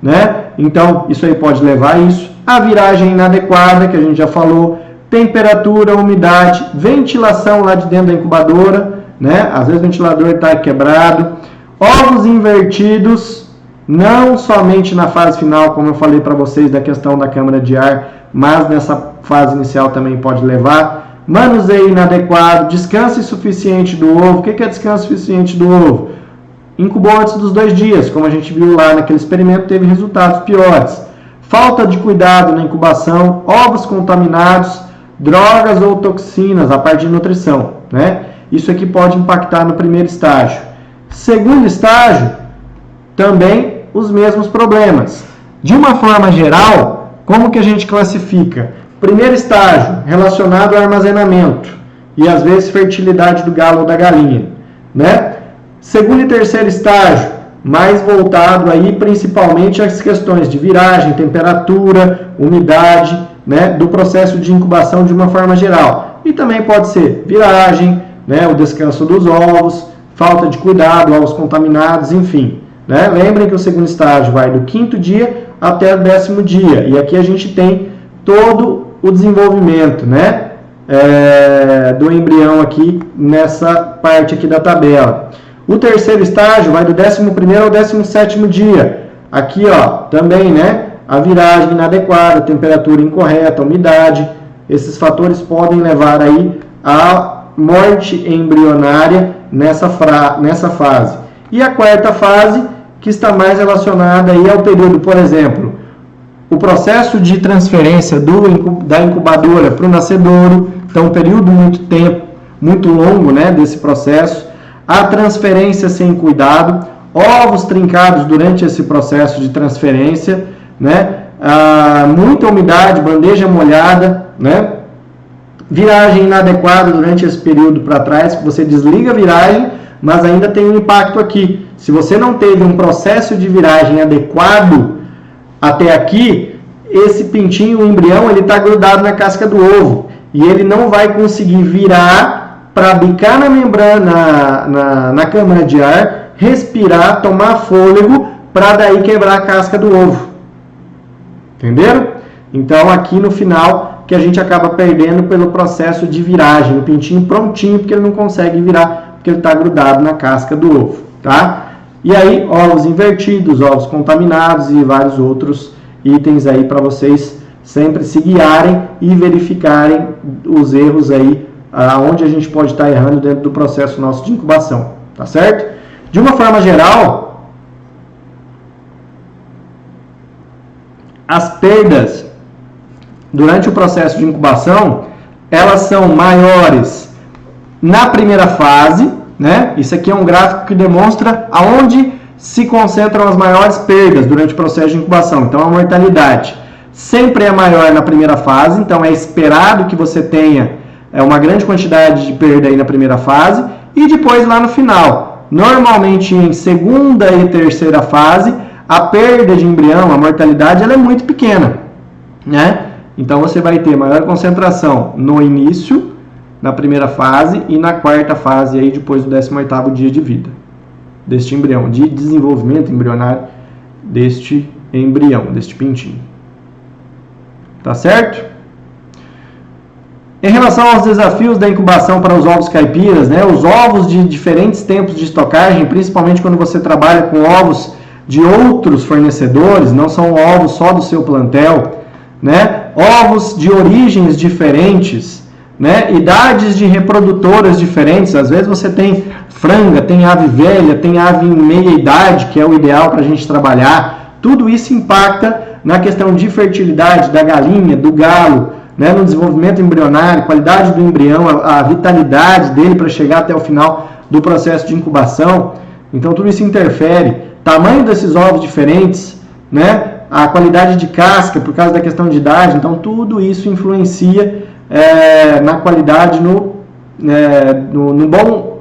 né? Então, isso aí pode levar a isso. A viragem inadequada, que a gente já falou, temperatura, umidade, ventilação lá de dentro da incubadora, né? Às vezes o ventilador está quebrado. Ovos invertidos, não somente na fase final, como eu falei para vocês da questão da câmara de ar, mas nessa fase inicial também pode levar. Manuseio inadequado, descanso insuficiente do ovo. O que é descanso insuficiente do ovo? Incubou antes dos 2 dias, como a gente viu lá naquele experimento, teve resultados piores. Falta de cuidado na incubação, ovos contaminados, drogas ou toxinas, a parte de nutrição, né? Isso aqui pode impactar no primeiro estágio. Segundo estágio, também os mesmos problemas. De uma forma geral, como que a gente classifica? Primeiro estágio, relacionado ao armazenamento e às vezes fertilidade do galo ou da galinha, né? Segundo e terceiro estágio, mais voltado aí principalmente às questões de viragem, temperatura, umidade, né, do processo de incubação de uma forma geral. E também pode ser viragem, né, o descanso dos ovos, falta de cuidado, ovos contaminados, enfim. Né? Lembrem que o segundo estágio vai do 5º dia até o 10º dia. E aqui a gente tem todo o desenvolvimento, né, do embrião aqui nessa parte aqui da tabela. O terceiro estágio vai do 11º ao 17º dia. Aqui, ó, também, né, a viragem inadequada, temperatura incorreta, umidade. Esses fatores podem levar aí a morte embrionária nessa fase. E a quarta fase, que está mais relacionada aí ao período, por exemplo, o processo de transferência da incubadora para o nascedouro, então um período muito longo, né, desse processo. A transferência sem cuidado, ovos trincados durante esse processo de transferência, né, muita umidade, bandeja molhada, né, viragem inadequada durante esse período para trás, você desliga a viragem, mas ainda tem um impacto aqui. Se você não teve um processo de viragem adequado até aqui, esse pintinho, o embrião, ele está grudado na casca do ovo e ele não vai conseguir virar para bicar na membrana, na câmara de ar, respirar, tomar fôlego, para daí quebrar a casca do ovo. Entenderam? Então aqui no final que a gente acaba perdendo pelo processo de viragem, o pintinho prontinho, porque ele não consegue virar, porque ele está grudado na casca do ovo, tá? E aí, ovos invertidos, ovos contaminados e vários outros itens aí para vocês sempre se guiarem e verificarem os erros aí, onde a gente pode estar errando dentro do processo nosso de incubação, tá certo? De uma forma geral, as perdas durante o processo de incubação, elas são maiores na primeira fase, né? Isso aqui é um gráfico que demonstra aonde se concentram as maiores perdas durante o processo de incubação. Então, a mortalidade sempre é maior na primeira fase, então é esperado que você tenha uma grande quantidade de perda aí na primeira fase, e depois lá no final. normalmente em segunda e terceira fase, a perda de embrião, a mortalidade, ela é muito pequena, né? Então você vai ter maior concentração no início, na primeira fase e na quarta fase, aí, depois do 18º dia de vida deste embrião, de desenvolvimento embrionário deste embrião, deste pintinho. Tá certo? Em relação aos desafios da incubação para os ovos caipiras, né, os ovos de diferentes tempos de estocagem, principalmente quando você trabalha com ovos de outros fornecedores, não são ovos só do seu plantel, né, ovos de origens diferentes, né, idades de reprodutoras diferentes. Às vezes você tem franga, tem ave velha, tem ave em meia idade, que é o ideal para a gente trabalhar. Tudo isso impacta na questão de fertilidade da galinha, do galo, né, no desenvolvimento embrionário, qualidade do embrião, a vitalidade dele para chegar até o final do processo de incubação. Então tudo isso interfere. Tamanho desses ovos diferentes, né, a qualidade de casca por causa da questão de idade. Então tudo isso influencia na qualidade, no bom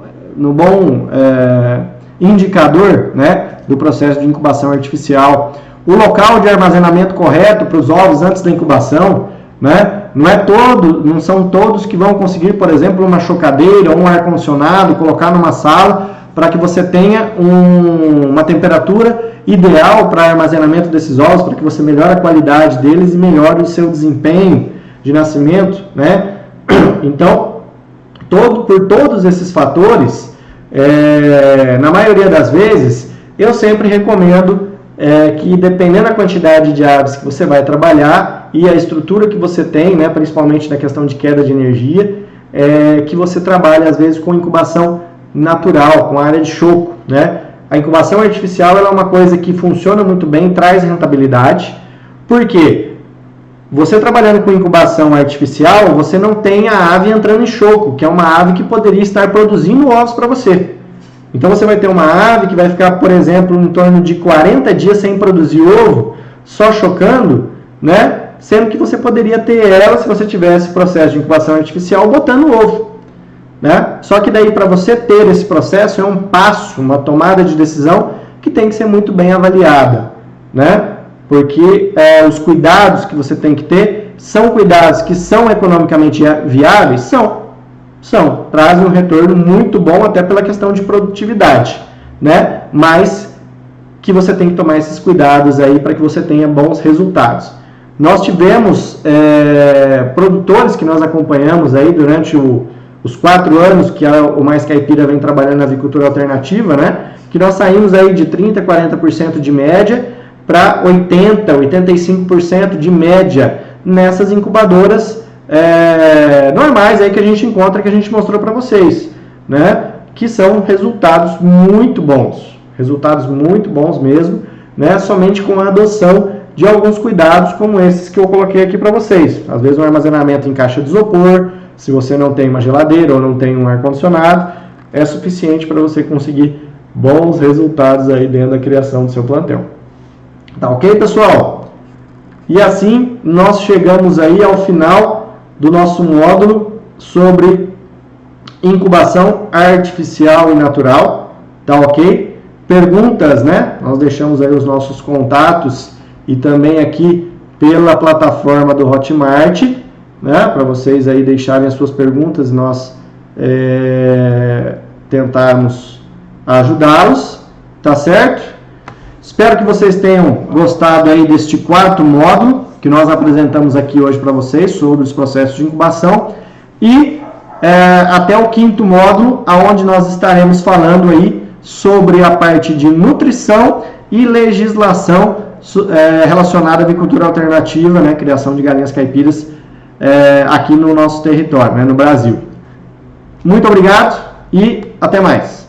indicador, né, do processo de incubação artificial. O local de armazenamento correto para os ovos antes da incubação, né, não são todos que vão conseguir, por exemplo, uma chocadeira ou um ar-condicionado, colocar numa sala para que você tenha uma temperatura ideal para armazenamento desses ovos, para que você melhore a qualidade deles e melhore o seu desempenho de nascimento, né? Então, por todos esses fatores, na maioria das vezes, eu sempre recomendo que, dependendo da quantidade de aves que você vai trabalhar e a estrutura que você tem, né, principalmente na questão de queda de energia, que você trabalhe, às vezes, com incubação natural, com área de choco, né? A incubação artificial ela é uma coisa que funciona muito bem, traz rentabilidade, porque você trabalhando com incubação artificial, você não tem a ave entrando em choco, que é uma ave que poderia estar produzindo ovos para você. Então você vai ter uma ave que vai ficar, por exemplo, em torno de 40 dias sem produzir ovo, só chocando, né? Sendo que você poderia ter ela, se você tivesse processo de incubação artificial, botando ovo, né? Só que daí, para você ter esse processo, é um passo, uma tomada de decisão que tem que ser muito bem avaliada, né? Porque os cuidados que você tem que ter são cuidados que são economicamente viáveis? São. Trazem um retorno muito bom, até pela questão de produtividade, né? Mas que você tem que tomar esses cuidados aí para que você tenha bons resultados. Nós tivemos produtores que nós acompanhamos aí durante os 4 anos que o Mais Caipira vem trabalhando na avicultura alternativa, né? Que nós saímos aí de 30%, 40% de média para 80%, 85% de média nessas incubadoras normais aí que a gente encontra, que a gente mostrou para vocês, né? Que são resultados muito bons mesmo, né? Somente com a adoção de alguns cuidados como esses que eu coloquei aqui para vocês. Às vezes um armazenamento em caixa de isopor, se você não tem uma geladeira ou não tem um ar-condicionado, é suficiente para você conseguir bons resultados aí dentro da criação do seu plantel. Tá ok, pessoal? E assim nós chegamos aí ao final do nosso módulo sobre incubação artificial e natural. Tá ok? Perguntas, né? Nós deixamos aí os nossos contatos e também aqui pela plataforma do Hotmart, né? Para vocês aí deixarem as suas perguntas e nós tentarmos ajudá-los, tá certo? Espero que vocês tenham gostado aí deste 4º módulo que nós apresentamos aqui hoje para vocês sobre os processos de incubação e até o 5º módulo, onde nós estaremos falando aí sobre a parte de nutrição e legislação relacionada à avicultura alternativa, né, criação de galinhas caipiras aqui no nosso território, né, no Brasil. Muito obrigado e até mais.